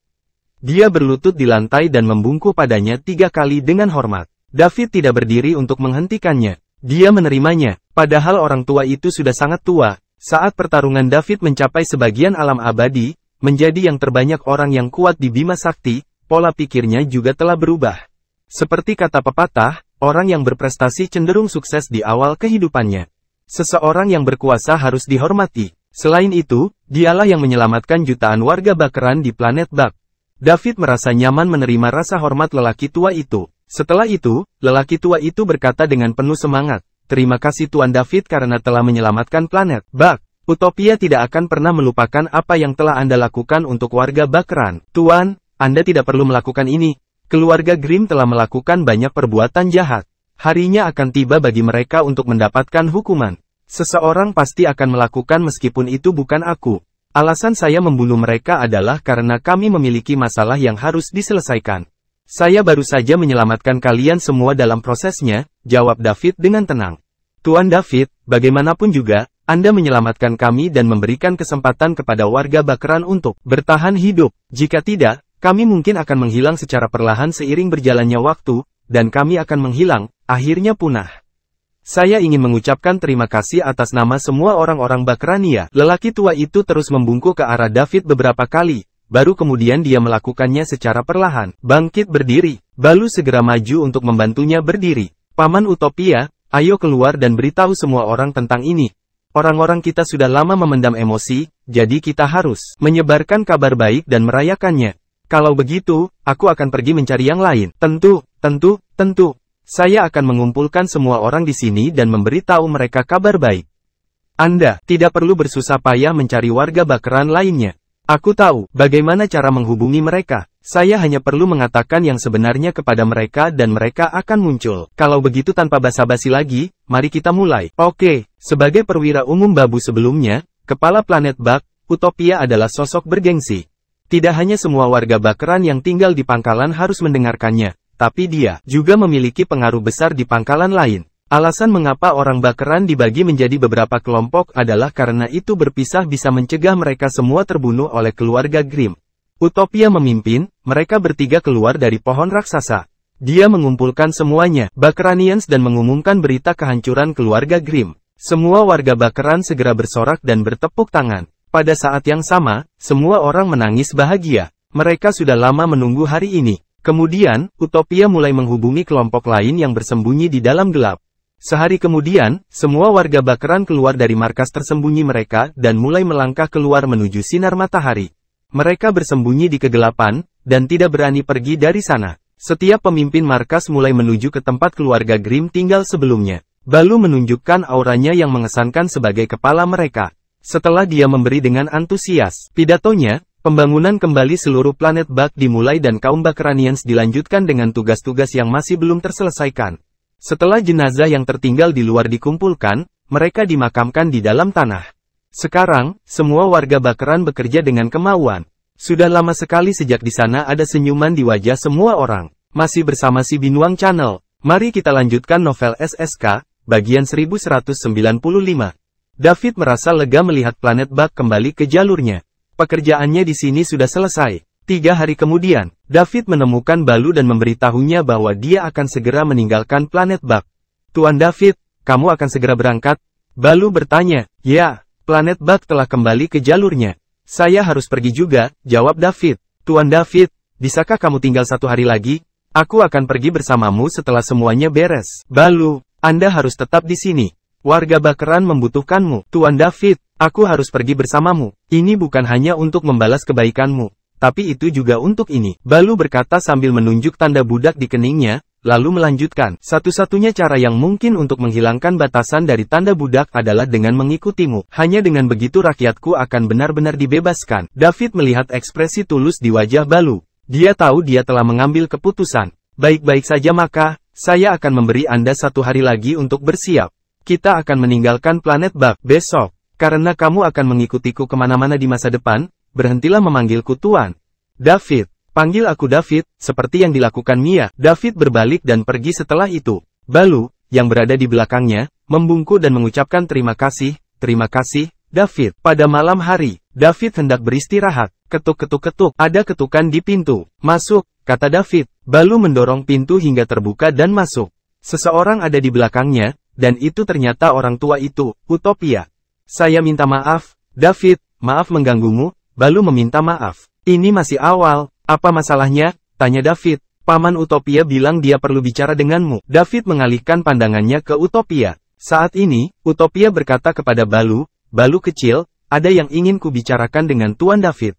S1: Dia berlutut di lantai dan membungkuk padanya 3 kali dengan hormat. David tidak berdiri untuk menghentikannya. Dia menerimanya, padahal orang tua itu sudah sangat tua. Saat pertarungan David mencapai sebagian alam abadi, menjadi yang terbanyak orang yang kuat di Bima Sakti, pola pikirnya juga telah berubah. Seperti kata pepatah, orang yang berprestasi cenderung sukses di awal kehidupannya. Seseorang yang berkuasa harus dihormati. Selain itu, dialah yang menyelamatkan jutaan warga Bakeran di planet Bug. David merasa nyaman menerima rasa hormat lelaki tua itu. Setelah itu, lelaki tua itu berkata dengan penuh semangat, "Terima kasih Tuan David karena telah menyelamatkan planet Bug. Utopia tidak akan pernah melupakan apa yang telah Anda lakukan untuk warga Bakeran. Tuan, Anda tidak perlu melakukan ini. Keluarga Grimm telah melakukan banyak perbuatan jahat. Harinya akan tiba bagi mereka untuk mendapatkan hukuman. Seseorang pasti akan melakukan meskipun itu bukan aku. Alasan saya membunuh mereka adalah karena kami memiliki masalah yang harus diselesaikan. Saya baru saja menyelamatkan kalian semua dalam prosesnya," jawab David dengan tenang. "Tuan David, bagaimanapun juga, Anda menyelamatkan kami dan memberikan kesempatan kepada warga Bakeran untuk bertahan hidup. Jika tidak, kami mungkin akan menghilang secara perlahan seiring berjalannya waktu, dan kami akan menghilang, akhirnya punah. Saya ingin mengucapkan terima kasih atas nama semua orang-orang Bakerania." Lelaki tua itu terus membungkuk ke arah David beberapa kali, baru kemudian dia melakukannya secara perlahan. Bangkit berdiri. Balu segera maju untuk membantunya berdiri. "Paman Utopia, ayo keluar dan beritahu semua orang tentang ini. Orang-orang kita sudah lama memendam emosi, jadi kita harus menyebarkan kabar baik dan merayakannya. Kalau begitu, aku akan pergi mencari yang lain." Tentu. Saya akan mengumpulkan semua orang di sini dan memberitahu mereka kabar baik. Anda tidak perlu bersusah payah mencari warga Bakeran lainnya. Aku tahu bagaimana cara menghubungi mereka. Saya hanya perlu mengatakan yang sebenarnya kepada mereka dan mereka akan muncul. Kalau begitu tanpa basa-basi lagi, mari kita mulai." Oke, sebagai perwira umum Babu sebelumnya, kepala planet Bug, Utopia adalah sosok bergengsi. Tidak hanya semua warga Bakeran yang tinggal di pangkalan harus mendengarkannya, tapi dia juga memiliki pengaruh besar di pangkalan lain. Alasan mengapa orang Bakeran dibagi menjadi beberapa kelompok adalah karena itu berpisah bisa mencegah mereka semua terbunuh oleh keluarga Grimm. Utopia memimpin, mereka bertiga keluar dari pohon raksasa. Dia mengumpulkan semuanya, Bakeranians dan mengumumkan berita kehancuran keluarga Grimm. Semua warga Bakeran segera bersorak dan bertepuk tangan. Pada saat yang sama, semua orang menangis bahagia. Mereka sudah lama menunggu hari ini. Kemudian, Utopia mulai menghubungi kelompok lain yang bersembunyi di dalam gelap. Sehari kemudian, semua warga Bakeran keluar dari markas tersembunyi mereka dan mulai melangkah keluar menuju sinar matahari. Mereka bersembunyi di kegelapan, dan tidak berani pergi dari sana. Setiap pemimpin markas mulai menuju ke tempat keluarga Grimm tinggal sebelumnya. Balu menunjukkan auranya yang mengesankan sebagai kepala mereka. Setelah dia memberi dengan antusias pidatonya, pembangunan kembali seluruh planet Bug dimulai dan kaum Bakeranians dilanjutkan dengan tugas-tugas yang masih belum terselesaikan. Setelah jenazah yang tertinggal di luar dikumpulkan, mereka dimakamkan di dalam tanah. Sekarang, semua warga Bakeran bekerja dengan kemauan. Sudah lama sekali sejak di sana ada senyuman di wajah semua orang. Masih bersama si Binuang Channel. Mari kita lanjutkan novel SSK, bagian 1195. David merasa lega melihat planet Bug kembali ke jalurnya. Pekerjaannya di sini sudah selesai. 3 hari kemudian, David menemukan Balu dan memberitahunya bahwa dia akan segera meninggalkan planet Bug. Tuan David, kamu akan segera berangkat? Balu bertanya. Ya, planet Bug telah kembali ke jalurnya. Saya harus pergi juga, jawab David. Tuan David, bisakah kamu tinggal 1 hari lagi? Aku akan pergi bersamamu setelah semuanya beres. Balu, Anda harus tetap di sini. Warga Bakeran membutuhkanmu. Tuan David, aku harus pergi bersamamu. Ini bukan hanya untuk membalas kebaikanmu, tapi itu juga untuk ini. Balu berkata sambil menunjuk tanda budak di keningnya, lalu melanjutkan. Satu-satunya cara yang mungkin untuk menghilangkan batasan dari tanda budak adalah dengan mengikutimu. Hanya dengan begitu rakyatku akan benar-benar dibebaskan. David melihat ekspresi tulus di wajah Balu. Dia tahu dia telah mengambil keputusan. Baik-baik saja maka, saya akan memberi Anda 1 hari lagi untuk bersiap. Kita akan meninggalkan planet Bug besok. Karena kamu akan mengikutiku kemana-mana di masa depan, berhentilah memanggilku Tuan. David, panggil aku David, seperti yang dilakukan Mia. David berbalik dan pergi setelah itu. Balu, yang berada di belakangnya, membungkuk dan mengucapkan terima kasih, David. Pada malam hari, David hendak beristirahat. Ketuk-ketuk-ketuk, ada ketukan di pintu. Masuk, kata David. Balu mendorong pintu hingga terbuka dan masuk. Seseorang ada di belakangnya, dan itu ternyata orang tua itu, Utopia. Saya minta maaf, David, maaf mengganggumu. Balu meminta maaf. Ini masih awal, apa masalahnya? Tanya David. Paman Utopia bilang dia perlu bicara denganmu. David mengalihkan pandangannya ke Utopia. Saat ini, Utopia berkata kepada Balu, Balu kecil, ada yang ingin kubicarakan dengan Tuan David.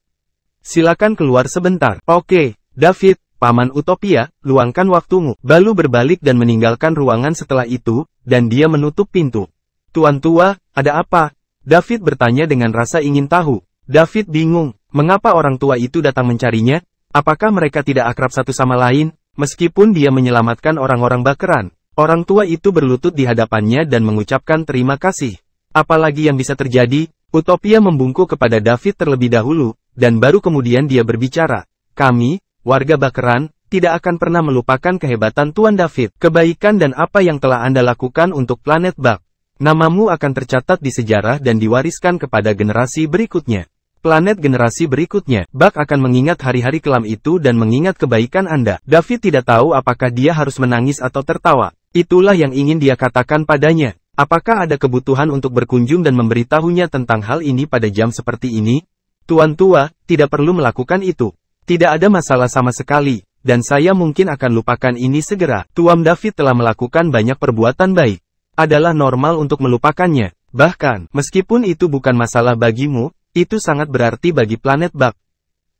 S1: Silakan keluar sebentar. Oke, David, Paman Utopia, luangkan waktumu. Balu berbalik dan meninggalkan ruangan setelah itu, dan dia menutup pintu. Tuan tua, ada apa? David bertanya dengan rasa ingin tahu. David bingung, mengapa orang tua itu datang mencarinya? Apakah mereka tidak akrab satu sama lain? Meskipun dia menyelamatkan orang-orang Bakeran, orang tua itu berlutut di hadapannya dan mengucapkan terima kasih. Apalagi yang bisa terjadi? Utopia membungkuk kepada David terlebih dahulu, dan baru kemudian dia berbicara. Kami, warga Bakeran, tidak akan pernah melupakan kehebatan Tuan David, kebaikan dan apa yang telah Anda lakukan untuk planet Bug. Namamu akan tercatat di sejarah dan diwariskan kepada generasi berikutnya. Planet generasi berikutnya, Bug akan mengingat hari-hari kelam itu dan mengingat kebaikan Anda. David tidak tahu apakah dia harus menangis atau tertawa. Itulah yang ingin dia katakan padanya. Apakah ada kebutuhan untuk berkunjung dan memberitahunya tentang hal ini pada jam seperti ini? Tuan tua, tidak perlu melakukan itu. Tidak ada masalah sama sekali, dan saya mungkin akan lupakan ini segera. Tuan David telah melakukan banyak perbuatan baik. Adalah normal untuk melupakannya. Bahkan, meskipun itu bukan masalah bagimu, itu sangat berarti bagi planet Bug.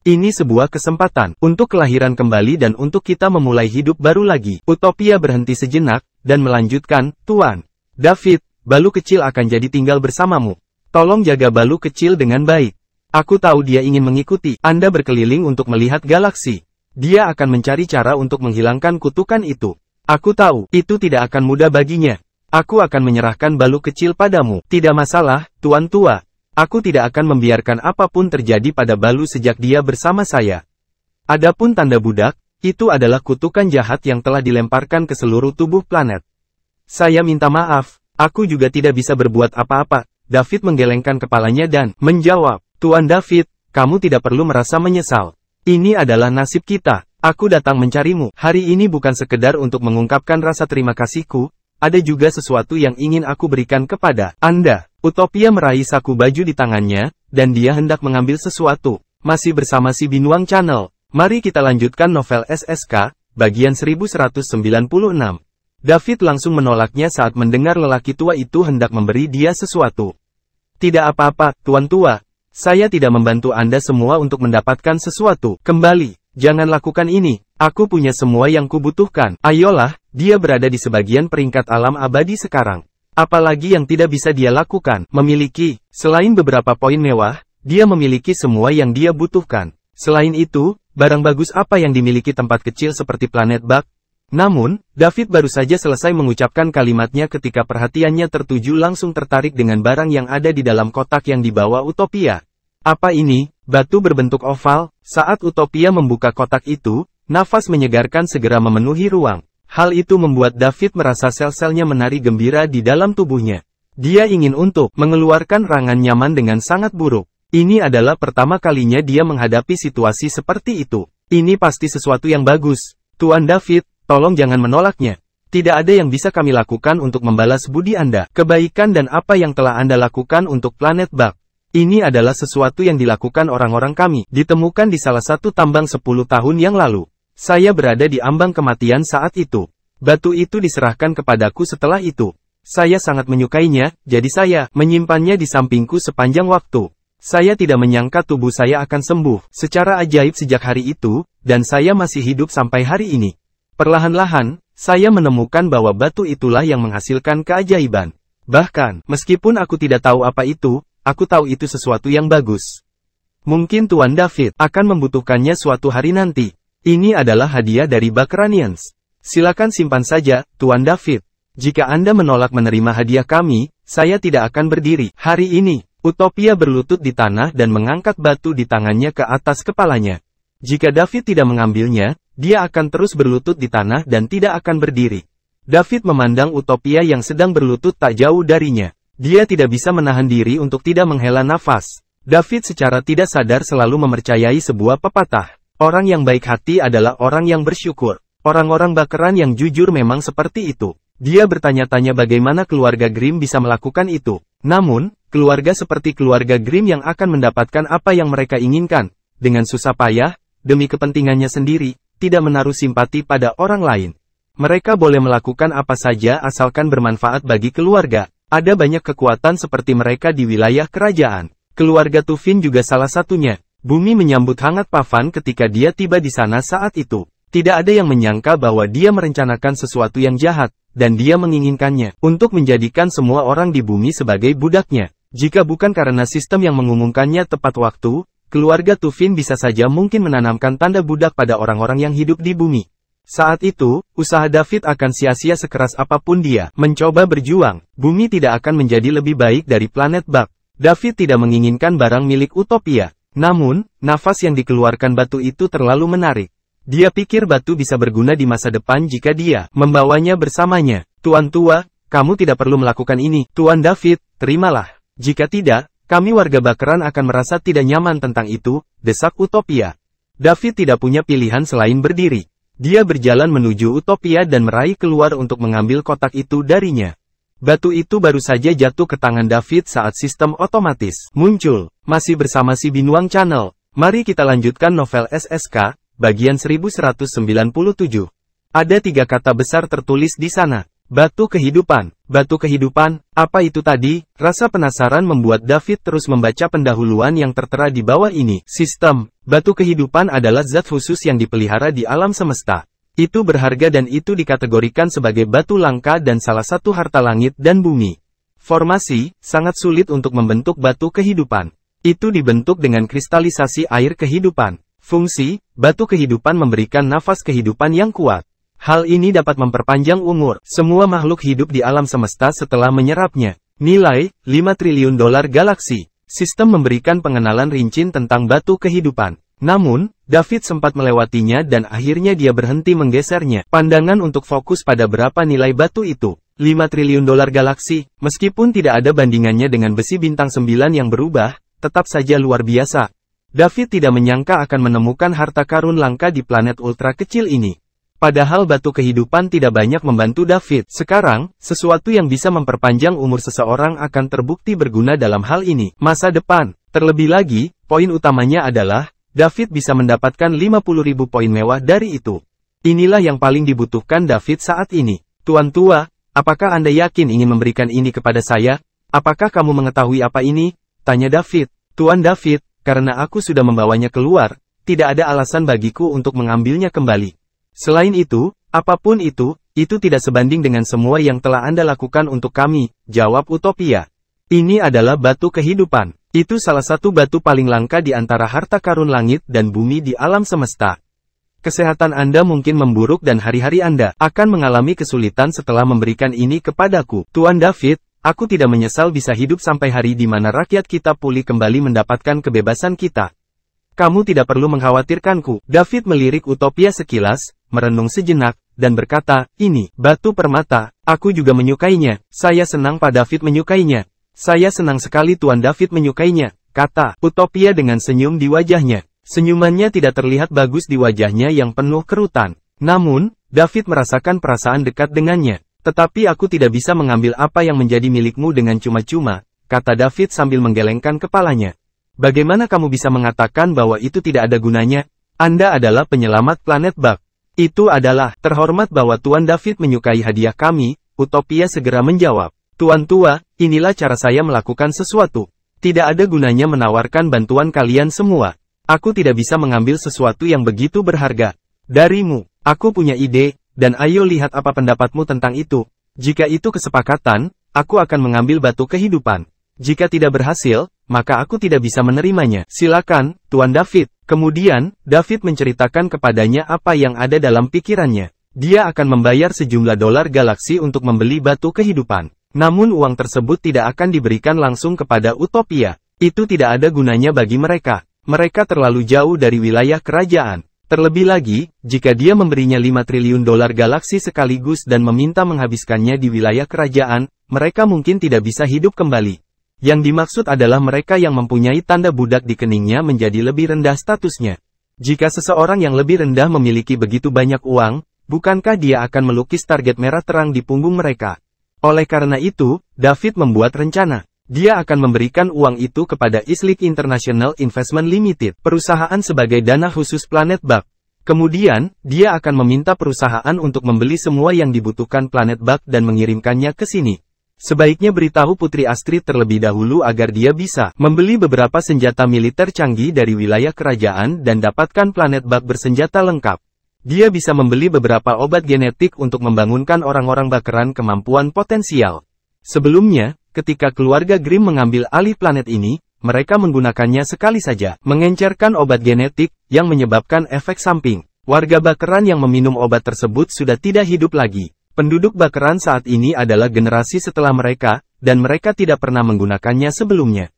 S1: Ini sebuah kesempatan untuk kelahiran kembali dan untuk kita memulai hidup baru lagi. Utopia berhenti sejenak, dan melanjutkan, Tuan David, Balu kecil akan jadi tinggal bersamamu. Tolong jaga Balu kecil dengan baik. Aku tahu dia ingin mengikuti Anda berkeliling untuk melihat galaksi. Dia akan mencari cara untuk menghilangkan kutukan itu. Aku tahu, itu tidak akan mudah baginya. Aku akan menyerahkan Balu kecil padamu. Tidak masalah, Tuan tua. Aku tidak akan membiarkan apapun terjadi pada Balu sejak dia bersama saya. Adapun tanda budak, itu adalah kutukan jahat yang telah dilemparkan ke seluruh tubuh planet. Saya minta maaf, aku juga tidak bisa berbuat apa-apa. David menggelengkan kepalanya dan menjawab, Tuan David, kamu tidak perlu merasa menyesal. Ini adalah nasib kita. Aku datang mencarimu. Hari ini bukan sekedar untuk mengungkapkan rasa terima kasihku, ada juga sesuatu yang ingin aku berikan kepada Anda. Utopia meraih saku baju di tangannya, dan dia hendak mengambil sesuatu. Masih bersama si Binuang Channel. Mari kita lanjutkan novel SSK, bagian 1196. David langsung menolaknya saat mendengar lelaki tua itu hendak memberi dia sesuatu. Tidak apa-apa, Tuan tua. Saya tidak membantu Anda semua untuk mendapatkan sesuatu. Kembali, jangan lakukan ini. Aku punya semua yang kubutuhkan. Ayolah, dia berada di sebagian peringkat alam abadi sekarang. Apalagi yang tidak bisa dia lakukan. Memiliki, selain beberapa poin mewah, dia memiliki semua yang dia butuhkan. Selain itu, barang bagus apa yang dimiliki tempat kecil seperti planet Bug? Namun, David baru saja selesai mengucapkan kalimatnya ketika perhatiannya tertuju langsung tertarik dengan barang yang ada di dalam kotak yang dibawa Utopia. Apa ini? Batu berbentuk oval. Saat Utopia membuka kotak itu, nafas menyegarkan segera memenuhi ruang. Hal itu membuat David merasa sel-selnya menari gembira di dalam tubuhnya. Dia ingin untuk mengeluarkan rangan nyaman dengan sangat buruk. Ini adalah pertama kalinya dia menghadapi situasi seperti itu. Ini pasti sesuatu yang bagus. Tuan David, tolong jangan menolaknya. Tidak ada yang bisa kami lakukan untuk membalas budi Anda, kebaikan dan apa yang telah Anda lakukan untuk planet Bug. Ini adalah sesuatu yang dilakukan orang-orang kami, ditemukan di salah satu tambang 10 tahun yang lalu. Saya berada di ambang kematian saat itu. Batu itu diserahkan kepadaku setelah itu. Saya sangat menyukainya, jadi saya menyimpannya di sampingku sepanjang waktu. Saya tidak menyangka tubuh saya akan sembuh secara ajaib sejak hari itu, dan saya masih hidup sampai hari ini. Perlahan-lahan, saya menemukan bahwa batu itulah yang menghasilkan keajaiban. Bahkan, meskipun aku tidak tahu apa itu, aku tahu itu sesuatu yang bagus. Mungkin Tuan David akan membutuhkannya suatu hari nanti. Ini adalah hadiah dari Bakranians. Silakan simpan saja, Tuan David. Jika Anda menolak menerima hadiah kami, saya tidak akan berdiri. Hari ini, Utopia berlutut di tanah dan mengangkat batu di tangannya ke atas kepalanya. Jika David tidak mengambilnya, dia akan terus berlutut di tanah dan tidak akan berdiri. David memandang Utopia yang sedang berlutut tak jauh darinya. Dia tidak bisa menahan diri untuk tidak menghela nafas. David secara tidak sadar selalu mempercayai sebuah pepatah. Orang yang baik hati adalah orang yang bersyukur. Orang-orang bakeran yang jujur memang seperti itu. Dia bertanya-tanya bagaimana keluarga Grimm bisa melakukan itu. Namun, keluarga seperti keluarga Grimm yang akan mendapatkan apa yang mereka inginkan, dengan susah payah, demi kepentingannya sendiri, tidak menaruh simpati pada orang lain. Mereka boleh melakukan apa saja asalkan bermanfaat bagi keluarga. Ada banyak kekuatan seperti mereka di wilayah kerajaan. Keluarga Tufin juga salah satunya. Bumi menyambut hangat Pavan ketika dia tiba di sana saat itu. Tidak ada yang menyangka bahwa dia merencanakan sesuatu yang jahat, dan dia menginginkannya untuk menjadikan semua orang di bumi sebagai budaknya. Jika bukan karena sistem yang mengumumkannya tepat waktu, keluarga Tufin bisa saja mungkin menanamkan tanda budak pada orang-orang yang hidup di bumi. Saat itu, usaha David akan sia-sia sekeras apapun dia mencoba berjuang. Bumi tidak akan menjadi lebih baik dari planet Bug. David tidak menginginkan barang milik Utopia. Namun, nafas yang dikeluarkan batu itu terlalu menarik. Dia pikir batu bisa berguna di masa depan jika dia membawanya bersamanya. Tuan tua, kamu tidak perlu melakukan ini. Tuan David, terimalah. Jika tidak, kami warga Bakeran akan merasa tidak nyaman tentang itu, desak Utopia. David tidak punya pilihan selain berdiri. Dia berjalan menuju Utopia dan meraih keluar untuk mengambil kotak itu darinya. Batu itu baru saja jatuh ke tangan David saat sistem otomatis muncul. Masih bersama si Binuang Channel. Mari kita lanjutkan novel SSK. Bagian 1197. Ada 3 kata besar tertulis di sana. Batu kehidupan. Batu kehidupan, apa itu tadi? Rasa penasaran membuat David terus membaca pendahuluan yang tertera di bawah ini. Sistem. Batu kehidupan adalah zat khusus yang dipelihara di alam semesta. Itu berharga dan itu dikategorikan sebagai batu langka dan salah satu harta langit dan bumi. Formasi, sangat sulit untuk membentuk batu kehidupan. Itu dibentuk dengan kristalisasi air kehidupan. Fungsi, batu kehidupan memberikan nafas kehidupan yang kuat. Hal ini dapat memperpanjang umur semua makhluk hidup di alam semesta setelah menyerapnya. Nilai, $5 triliun galaksi. Sistem memberikan pengenalan rinci tentang batu kehidupan. Namun, David sempat melewatinya dan akhirnya dia berhenti menggesernya. Pandangan untuk fokus pada berapa nilai batu itu. $5 triliun galaksi, meskipun tidak ada bandingannya dengan besi bintang 9 yang berubah, tetap saja luar biasa. David tidak menyangka akan menemukan harta karun langka di planet ultra kecil ini. Padahal batu kehidupan tidak banyak membantu David. Sekarang, sesuatu yang bisa memperpanjang umur seseorang akan terbukti berguna dalam hal ini. Masa depan. Terlebih lagi, poin utamanya adalah, David bisa mendapatkan 50.000 poin mewah dari itu. Inilah yang paling dibutuhkan David saat ini. Tuan tua, apakah Anda yakin ingin memberikan ini kepada saya? Apakah kamu mengetahui apa ini? Tanya David. Tuan David, karena aku sudah membawanya keluar, tidak ada alasan bagiku untuk mengambilnya kembali. Selain itu, apapun itu tidak sebanding dengan semua yang telah Anda lakukan untuk kami, jawab Utopia. Ini adalah batu kehidupan. Itu salah satu batu paling langka di antara harta karun langit dan bumi di alam semesta. Kesehatan Anda mungkin memburuk dan hari-hari Anda akan mengalami kesulitan setelah memberikan ini kepadaku. Tuan David, aku tidak menyesal bisa hidup sampai hari di mana rakyat kita pulih kembali mendapatkan kebebasan kita. Kamu tidak perlu mengkhawatirkanku. David melirik Utopia sekilas, merenung sejenak, dan berkata, ini, batu permata, aku juga menyukainya. Saya senang Pak David menyukainya. Saya senang sekali Tuan David menyukainya, kata Utopia dengan senyum di wajahnya. Senyumannya tidak terlihat bagus di wajahnya yang penuh kerutan. Namun, David merasakan perasaan dekat dengannya. Tetapi aku tidak bisa mengambil apa yang menjadi milikmu dengan cuma-cuma, kata David sambil menggelengkan kepalanya. Bagaimana kamu bisa mengatakan bahwa itu tidak ada gunanya? Anda adalah penyelamat planet Bug. Itu adalah terhormat bahwa Tuan David menyukai hadiah kami, Utopia segera menjawab. Tuan tua, inilah cara saya melakukan sesuatu. Tidak ada gunanya menawarkan bantuan kalian semua. Aku tidak bisa mengambil sesuatu yang begitu berharga darimu. Aku punya ide, dan ayo lihat apa pendapatmu tentang itu. Jika itu kesepakatan, aku akan mengambil batu kehidupan. Jika tidak berhasil, maka aku tidak bisa menerimanya. Silakan, Tuan David. Kemudian, David menceritakan kepadanya apa yang ada dalam pikirannya. Dia akan membayar sejumlah dolar galaksi untuk membeli batu kehidupan. Namun uang tersebut tidak akan diberikan langsung kepada Utopia. Itu tidak ada gunanya bagi mereka. Mereka terlalu jauh dari wilayah kerajaan. Terlebih lagi, jika dia memberinya 5 triliun dolar galaksi sekaligus dan meminta menghabiskannya di wilayah kerajaan, mereka mungkin tidak bisa hidup kembali. Yang dimaksud adalah mereka yang mempunyai tanda budak di keningnya menjadi lebih rendah statusnya. Jika seseorang yang lebih rendah memiliki begitu banyak uang, bukankah dia akan melukis target merah terang di punggung mereka? Oleh karena itu, David membuat rencana. Dia akan memberikan uang itu kepada Islik International Investment Limited, perusahaan sebagai dana khusus planet Bug. Kemudian, dia akan meminta perusahaan untuk membeli semua yang dibutuhkan planet Bug dan mengirimkannya ke sini. Sebaiknya beritahu Putri Astrid terlebih dahulu agar dia bisa membeli beberapa senjata militer canggih dari wilayah kerajaan dan dapatkan planet Bug bersenjata lengkap. Dia bisa membeli beberapa obat genetik untuk membangunkan orang-orang bakeran kemampuan potensial. Sebelumnya, ketika keluarga Grimm mengambil alih planet ini, mereka menggunakannya sekali saja, mengencerkan obat genetik, yang menyebabkan efek samping. Warga Bakeran yang meminum obat tersebut sudah tidak hidup lagi. Penduduk Bakeran saat ini adalah generasi setelah mereka, dan mereka tidak pernah menggunakannya sebelumnya.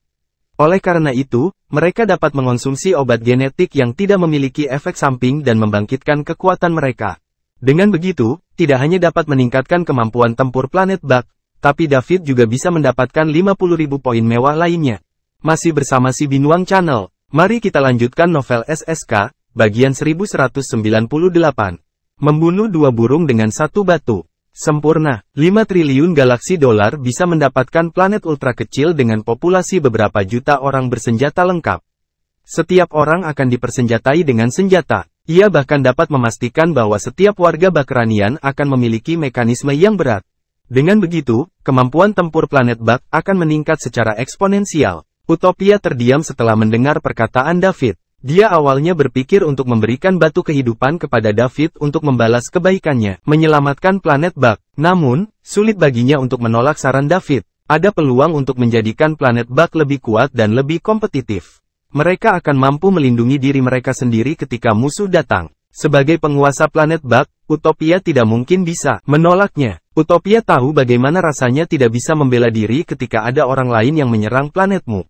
S1: Oleh karena itu, mereka dapat mengonsumsi obat genetik yang tidak memiliki efek samping dan membangkitkan kekuatan mereka. Dengan begitu, tidak hanya dapat meningkatkan kemampuan tempur planet Bug, tapi David juga bisa mendapatkan 50.000 poin mewah lainnya. Masih bersama si Binuang Channel, mari kita lanjutkan novel SSK, bagian 1198. Membunuh dua burung dengan satu batu. Sempurna, 5 triliun galaksi dolar bisa mendapatkan planet ultra kecil dengan populasi beberapa juta orang bersenjata lengkap. Setiap orang akan dipersenjatai dengan senjata. Ia bahkan dapat memastikan bahwa setiap warga Bakranian akan memiliki mekanisme yang berat. Dengan begitu, kemampuan tempur planet Bug akan meningkat secara eksponensial. Utopia terdiam setelah mendengar perkataan David. Dia awalnya berpikir untuk memberikan batu kehidupan kepada David untuk membalas kebaikannya, menyelamatkan planet Bug. Namun, sulit baginya untuk menolak saran David. Ada peluang untuk menjadikan planet Bug lebih kuat dan lebih kompetitif. Mereka akan mampu melindungi diri mereka sendiri ketika musuh datang. Sebagai penguasa planet Bug, Utopia tidak mungkin bisa menolaknya. Utopia tahu bagaimana rasanya tidak bisa membela diri ketika ada orang lain yang menyerang planetmu.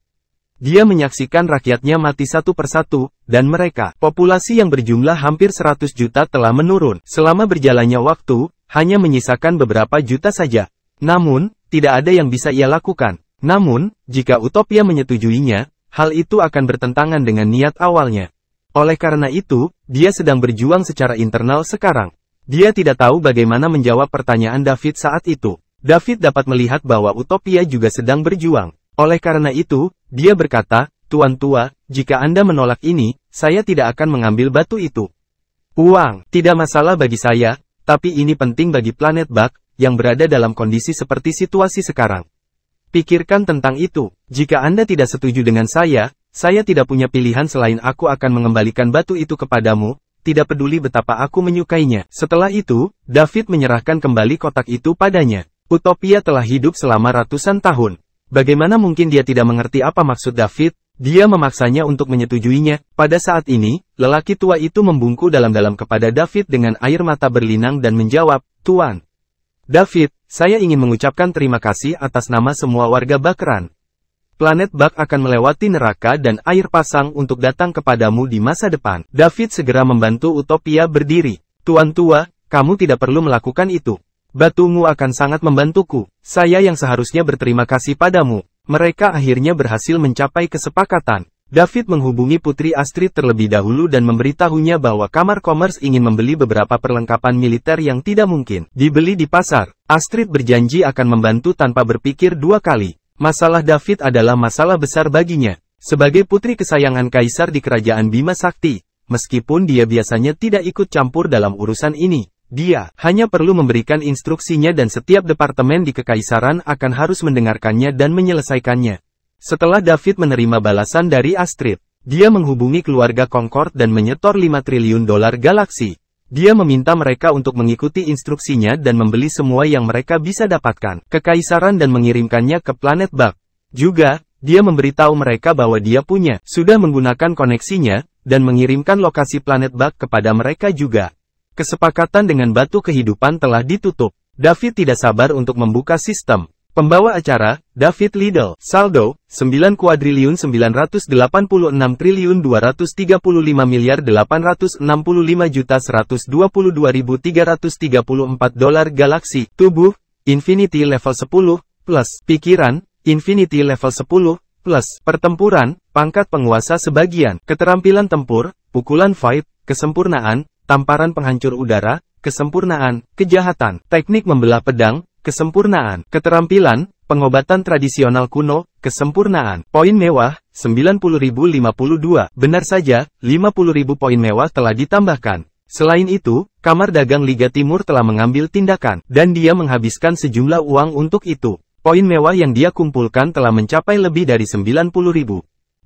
S1: Dia menyaksikan rakyatnya mati satu persatu, dan mereka, populasi yang berjumlah hampir 100 juta telah menurun. Selama berjalannya waktu, hanya menyisakan beberapa juta saja. Namun, tidak ada yang bisa ia lakukan. Namun, jika Utopia menyetujuinya, hal itu akan bertentangan dengan niat awalnya. Oleh karena itu, dia sedang berjuang secara internal sekarang. Dia tidak tahu bagaimana menjawab pertanyaan David saat itu. David dapat melihat bahwa Utopia juga sedang berjuang. Oleh karena itu, dia berkata, Tuan tua, jika Anda menolak ini, saya tidak akan mengambil batu itu. Uang, tidak masalah bagi saya, tapi ini penting bagi planet Bug, yang berada dalam kondisi seperti situasi sekarang. Pikirkan tentang itu. Jika Anda tidak setuju dengan saya tidak punya pilihan selain aku akan mengembalikan batu itu kepadamu, tidak peduli betapa aku menyukainya. Setelah itu, David menyerahkan kembali kotak itu padanya. Utopia telah hidup selama ratusan tahun. Bagaimana mungkin dia tidak mengerti apa maksud David? Dia memaksanya untuk menyetujuinya. Pada saat ini, lelaki tua itu membungkuk dalam-dalam kepada David dengan air mata berlinang dan menjawab, "Tuan David, saya ingin mengucapkan terima kasih atas nama semua warga Bakran. Planet Bak akan melewati neraka dan air pasang untuk datang kepadamu di masa depan." David segera membantu Utopia berdiri. "Tuan tua, kamu tidak perlu melakukan itu. Batumu akan sangat membantuku. Saya yang seharusnya berterima kasih padamu." Mereka akhirnya berhasil mencapai kesepakatan. David menghubungi Putri Astrid terlebih dahulu dan memberitahunya bahwa Kamar Commerce ingin membeli beberapa perlengkapan militer yang tidak mungkin dibeli di pasar. Astrid berjanji akan membantu tanpa berpikir dua kali. Masalah David adalah masalah besar baginya. Sebagai putri kesayangan Kaisar di Kerajaan Bima Sakti, meskipun dia biasanya tidak ikut campur dalam urusan ini, dia hanya perlu memberikan instruksinya dan setiap departemen di kekaisaran akan harus mendengarkannya dan menyelesaikannya. Setelah David menerima balasan dari Astrid, dia menghubungi keluarga Concord dan menyetor $5 triliun galaksi. Dia meminta mereka untuk mengikuti instruksinya dan membeli semua yang mereka bisa dapatkan kekaisaran dan mengirimkannya ke planet Bak. Juga, dia memberitahu mereka bahwa dia sudah menggunakan koneksinya, dan mengirimkan lokasi planet Bak kepada mereka juga. Kesepakatan dengan batu kehidupan telah ditutup. David tidak sabar untuk membuka sistem. Pembawa acara, David Liddell. Saldo, 9,235,865,122.334 dolar galaksi. Tubuh, Infinity level 10, plus. Pikiran, Infinity level 10, plus. Pertempuran, pangkat penguasa sebagian. Keterampilan tempur, pukulan fight, kesempurnaan, tamparan penghancur udara, kesempurnaan, kejahatan, teknik membelah pedang, kesempurnaan, keterampilan, pengobatan tradisional kuno, kesempurnaan, poin mewah, 90.052, benar saja, 50.000 poin mewah telah ditambahkan. Selain itu, Kamar Dagang Liga Timur telah mengambil tindakan, dan dia menghabiskan sejumlah uang untuk itu. Poin mewah yang dia kumpulkan telah mencapai lebih dari 90.000.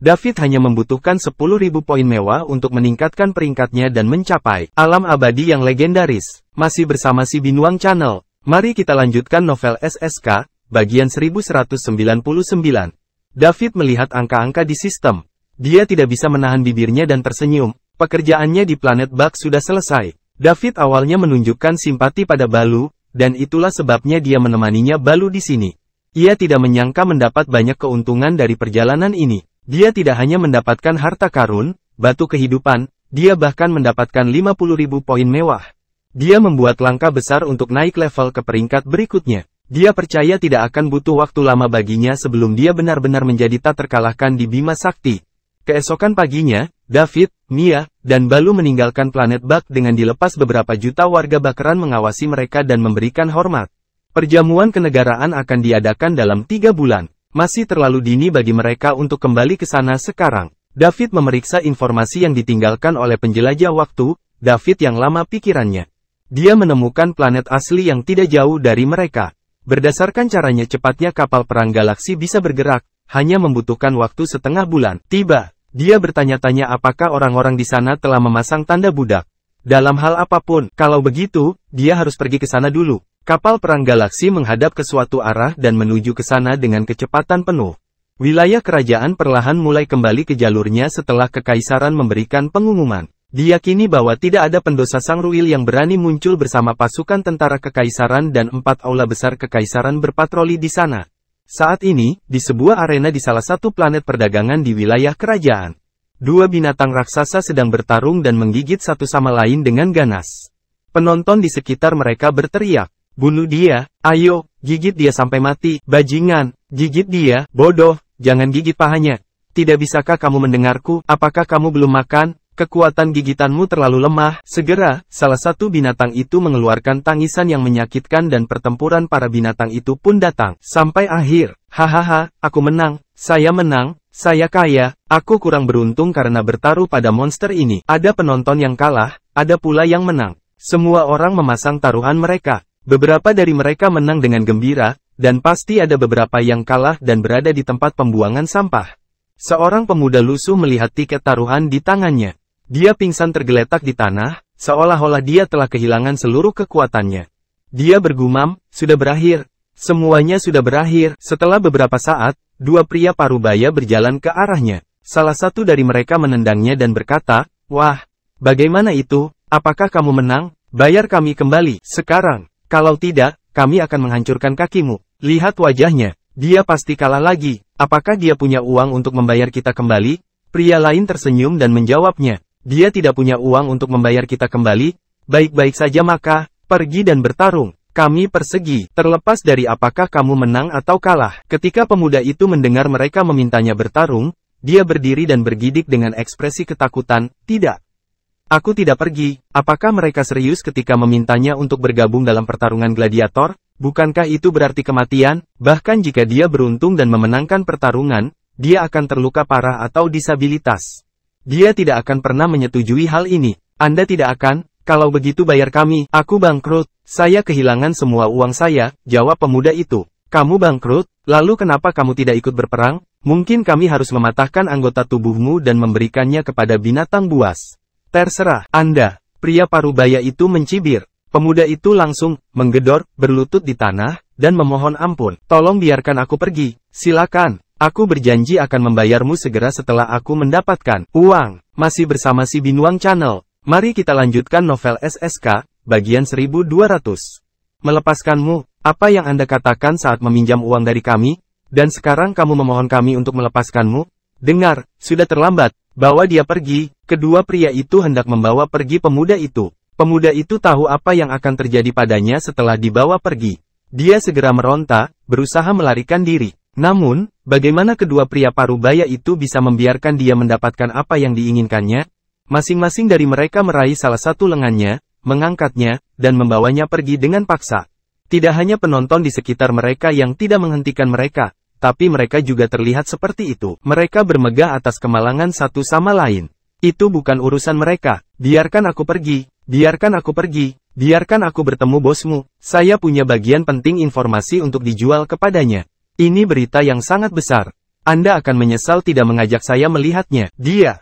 S1: David hanya membutuhkan 10.000 poin mewah untuk meningkatkan peringkatnya dan mencapai alam abadi yang legendaris. Masih bersama si Binuang Channel. Mari kita lanjutkan novel SSK, bagian 1199. David melihat angka-angka di sistem. Dia tidak bisa menahan bibirnya dan tersenyum. Pekerjaannya di planet Bak sudah selesai. David awalnya menunjukkan simpati pada Balu, dan itulah sebabnya dia menemaninya Balu di sini. Ia tidak menyangka mendapat banyak keuntungan dari perjalanan ini. Dia tidak hanya mendapatkan harta karun, batu kehidupan, dia bahkan mendapatkan 50.000 poin mewah. Dia membuat langkah besar untuk naik level ke peringkat berikutnya. Dia percaya tidak akan butuh waktu lama baginya sebelum dia benar-benar menjadi tak terkalahkan di Bima Sakti. Keesokan paginya, David, Mia, dan Balu meninggalkan planet Bak dengan dilepas beberapa juta warga Bakran mengawasi mereka dan memberikan hormat. Perjamuan kenegaraan akan diadakan dalam 3 bulan. Masih terlalu dini bagi mereka untuk kembali ke sana sekarang. David memeriksa informasi yang ditinggalkan oleh penjelajah waktu, David yang lama pikirannya. Dia menemukan planet asli yang tidak jauh dari mereka. Berdasarkan caranya cepatnya kapal perang galaksi bisa bergerak, hanya membutuhkan waktu setengah bulan. Tiba, dia bertanya-tanya apakah orang-orang di sana telah memasang tanda budak. Dalam hal apapun, kalau begitu, dia harus pergi ke sana dulu. Kapal perang galaksi menghadap ke suatu arah dan menuju ke sana dengan kecepatan penuh. Wilayah kerajaan perlahan mulai kembali ke jalurnya setelah kekaisaran memberikan pengumuman. Diyakini bahwa tidak ada pendosa Sangruil yang berani muncul bersama pasukan tentara kekaisaran dan 4 aula besar kekaisaran berpatroli di sana. Saat ini, di sebuah arena di salah satu planet perdagangan di wilayah kerajaan, 2 binatang raksasa sedang bertarung dan menggigit satu sama lain dengan ganas. Penonton di sekitar mereka berteriak, "Bunuh dia, ayo, gigit dia sampai mati, bajingan, gigit dia, bodoh, jangan gigit pahanya. Tidak bisakah kamu mendengarku, apakah kamu belum makan? Kekuatan gigitanmu terlalu lemah." Segera, salah satu binatang itu mengeluarkan tangisan yang menyakitkan dan pertempuran para binatang itu pun datang. Sampai akhir, hahaha, aku menang, saya kaya, aku kurang beruntung karena bertaruh pada monster ini. Ada penonton yang kalah, ada pula yang menang. Semua orang memasang taruhan mereka. Beberapa dari mereka menang dengan gembira, dan pasti ada beberapa yang kalah dan berada di tempat pembuangan sampah. Seorang pemuda lusuh melihat tiket taruhan di tangannya. Dia pingsan tergeletak di tanah, seolah-olah dia telah kehilangan seluruh kekuatannya. Dia bergumam, sudah berakhir. Semuanya sudah berakhir. Setelah beberapa saat, 2 pria parubaya berjalan ke arahnya. Salah satu dari mereka menendangnya dan berkata, "Wah, bagaimana itu? Apakah kamu menang? Bayar kami kembali sekarang. Kalau tidak, kami akan menghancurkan kakimu." Lihat wajahnya, dia pasti kalah lagi. Apakah dia punya uang untuk membayar kita kembali? Pria lain tersenyum dan menjawabnya, "Dia tidak punya uang untuk membayar kita kembali. Baik-baik saja maka, pergi dan bertarung. Kami persegi, terlepas dari apakah kamu menang atau kalah." Ketika pemuda itu mendengar mereka memintanya bertarung, dia berdiri dan bergidik dengan ekspresi ketakutan, "Tidak. Aku tidak pergi." Apakah mereka serius ketika memintanya untuk bergabung dalam pertarungan gladiator? Bukankah itu berarti kematian? Bahkan jika dia beruntung dan memenangkan pertarungan, dia akan terluka parah atau disabilitas. Dia tidak akan pernah menyetujui hal ini. "Anda tidak akan? Kalau begitu bayar kami." "Aku bangkrut. Saya kehilangan semua uang saya," jawab pemuda itu. "Kamu bangkrut? Lalu kenapa kamu tidak ikut berperang? Mungkin kami harus mematahkan anggota tubuhmu dan memberikannya kepada binatang buas." "Terserah Anda." Pria parubaya itu mencibir. Pemuda itu langsung menggedor, berlutut di tanah, dan memohon ampun. "Tolong biarkan aku pergi. Silakan. Aku berjanji akan membayarmu segera setelah aku mendapatkan uang." Masih bersama si Binuang Channel. Mari kita lanjutkan novel SSK, bagian 1200. "Melepaskanmu? Apa yang Anda katakan saat meminjam uang dari kami? Dan sekarang kamu memohon kami untuk melepaskanmu? Dengar, sudah terlambat. Bawa dia pergi." Kedua pria itu hendak membawa pergi pemuda itu. Pemuda itu tahu apa yang akan terjadi padanya setelah dibawa pergi. Dia segera meronta, berusaha melarikan diri. Namun, bagaimana kedua pria parubaya itu bisa membiarkan dia mendapatkan apa yang diinginkannya? Masing-masing dari mereka meraih salah satu lengannya, mengangkatnya, dan membawanya pergi dengan paksa. Tidak hanya penonton di sekitar mereka yang tidak menghentikan mereka, tapi mereka juga terlihat seperti itu. Mereka bermegah atas kemalangan satu sama lain. "Itu bukan urusan mereka. Biarkan aku pergi. Biarkan aku pergi. Biarkan aku bertemu bosmu. Saya punya bagian penting informasi untuk dijual kepadanya. Ini berita yang sangat besar. Anda akan menyesal tidak mengajak saya melihatnya. Dia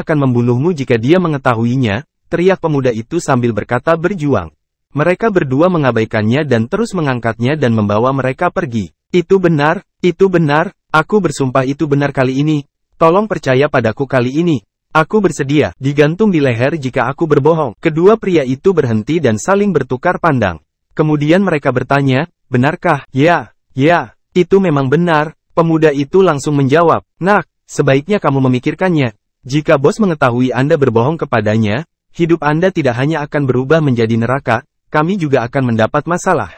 S1: akan membunuhmu jika dia mengetahuinya," teriak pemuda itu sambil berkata berjuang. Mereka berdua mengabaikannya dan terus mengangkatnya dan membawa mereka pergi. Itu benar, aku bersumpah itu benar kali ini. Tolong percaya padaku kali ini. Aku bersedia digantung di leher jika aku berbohong." Kedua pria itu berhenti dan saling bertukar pandang. Kemudian mereka bertanya, "Benarkah?" Ya, itu memang benar." Pemuda itu langsung menjawab, "Nak, sebaiknya kamu memikirkannya. Jika bos mengetahui Anda berbohong kepadanya, hidup Anda tidak hanya akan berubah menjadi neraka, kami juga akan mendapat masalah.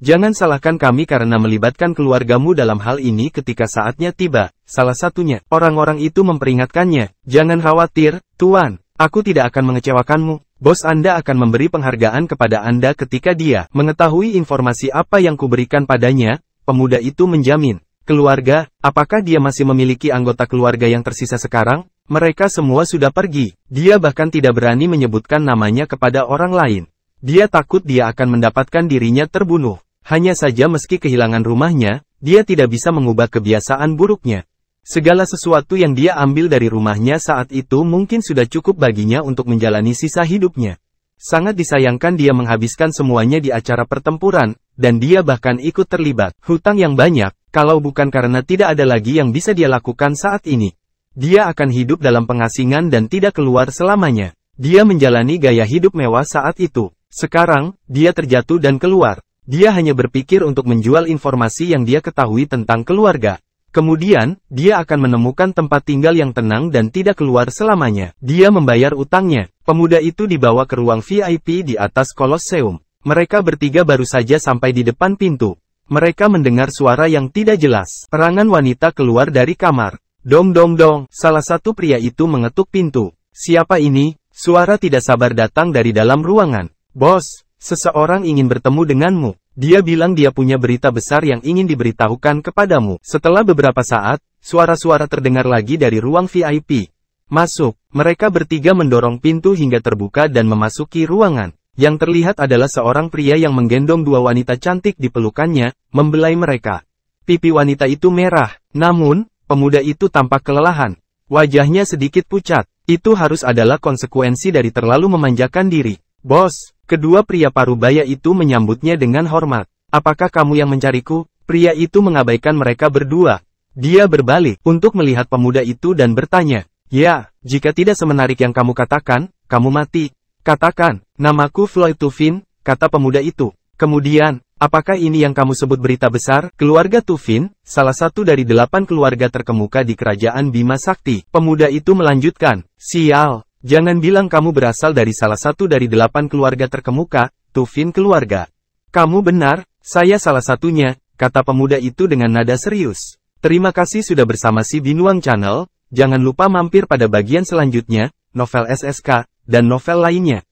S1: Jangan salahkan kami karena melibatkan keluargamu dalam hal ini ketika saatnya tiba." Salah satunya, orang-orang itu memperingatkannya, "Jangan khawatir, Tuan. Aku tidak akan mengecewakanmu. Bos Anda akan memberi penghargaan kepada Anda ketika dia mengetahui informasi apa yang kuberikan padanya." Pemuda itu menjamin. "Keluarga, apakah dia masih memiliki anggota keluarga yang tersisa sekarang?" Mereka semua sudah pergi. Dia bahkan tidak berani menyebutkan namanya kepada orang lain. Dia takut dia akan mendapatkan dirinya terbunuh. Hanya saja meski kehilangan rumahnya, dia tidak bisa mengubah kebiasaan buruknya. Segala sesuatu yang dia ambil dari rumahnya saat itu mungkin sudah cukup baginya untuk menjalani sisa hidupnya. Sangat disayangkan dia menghabiskan semuanya di acara pertempuran, dan dia bahkan ikut terlibat hutang yang banyak, kalau bukan karena tidak ada lagi yang bisa dia lakukan saat ini. Dia akan hidup dalam pengasingan dan tidak keluar selamanya. Dia menjalani gaya hidup mewah saat itu. Sekarang, dia terjatuh dan keluar. Dia hanya berpikir untuk menjual informasi yang dia ketahui tentang keluarga. Kemudian, dia akan menemukan tempat tinggal yang tenang dan tidak keluar selamanya. Dia membayar utangnya. Pemuda itu dibawa ke ruang VIP di atas Kolosseum. Mereka bertiga baru saja sampai di depan pintu. Mereka mendengar suara yang tidak jelas. Perangan wanita keluar dari kamar. Dong dong dong, salah satu pria itu mengetuk pintu. "Siapa ini?" Suara tidak sabar datang dari dalam ruangan. "Bos, seseorang ingin bertemu denganmu. Dia bilang dia punya berita besar yang ingin diberitahukan kepadamu." Setelah beberapa saat, suara-suara terdengar lagi dari ruang VIP. "Masuk." Mereka bertiga mendorong pintu hingga terbuka dan memasuki ruangan. Yang terlihat adalah seorang pria yang menggendong dua wanita cantik di pelukannya, membelai mereka. Pipi wanita itu merah, namun, pemuda itu tampak kelelahan. Wajahnya sedikit pucat. Itu harus adalah konsekuensi dari terlalu memanjakan diri. "Bos." Kedua pria parubaya itu menyambutnya dengan hormat. "Apakah kamu yang mencariku?" Pria itu mengabaikan mereka berdua. Dia berbalik untuk melihat pemuda itu dan bertanya, "Ya, jika tidak semenarik yang kamu katakan, kamu mati." "Katakan, namaku Floyd Tufin," kata pemuda itu. Kemudian, "Apakah ini yang kamu sebut berita besar?" Keluarga Tufin, salah satu dari 8 keluarga terkemuka di kerajaan Bima Sakti. Pemuda itu melanjutkan, "Sial, jangan bilang kamu berasal dari salah satu dari 8 keluarga terkemuka, Tufin keluarga." "Kamu benar, saya salah satunya," kata pemuda itu dengan nada serius. Terima kasih sudah bersama si Binuang Channel, jangan lupa mampir pada bagian selanjutnya, novel SSK, dan novel lainnya.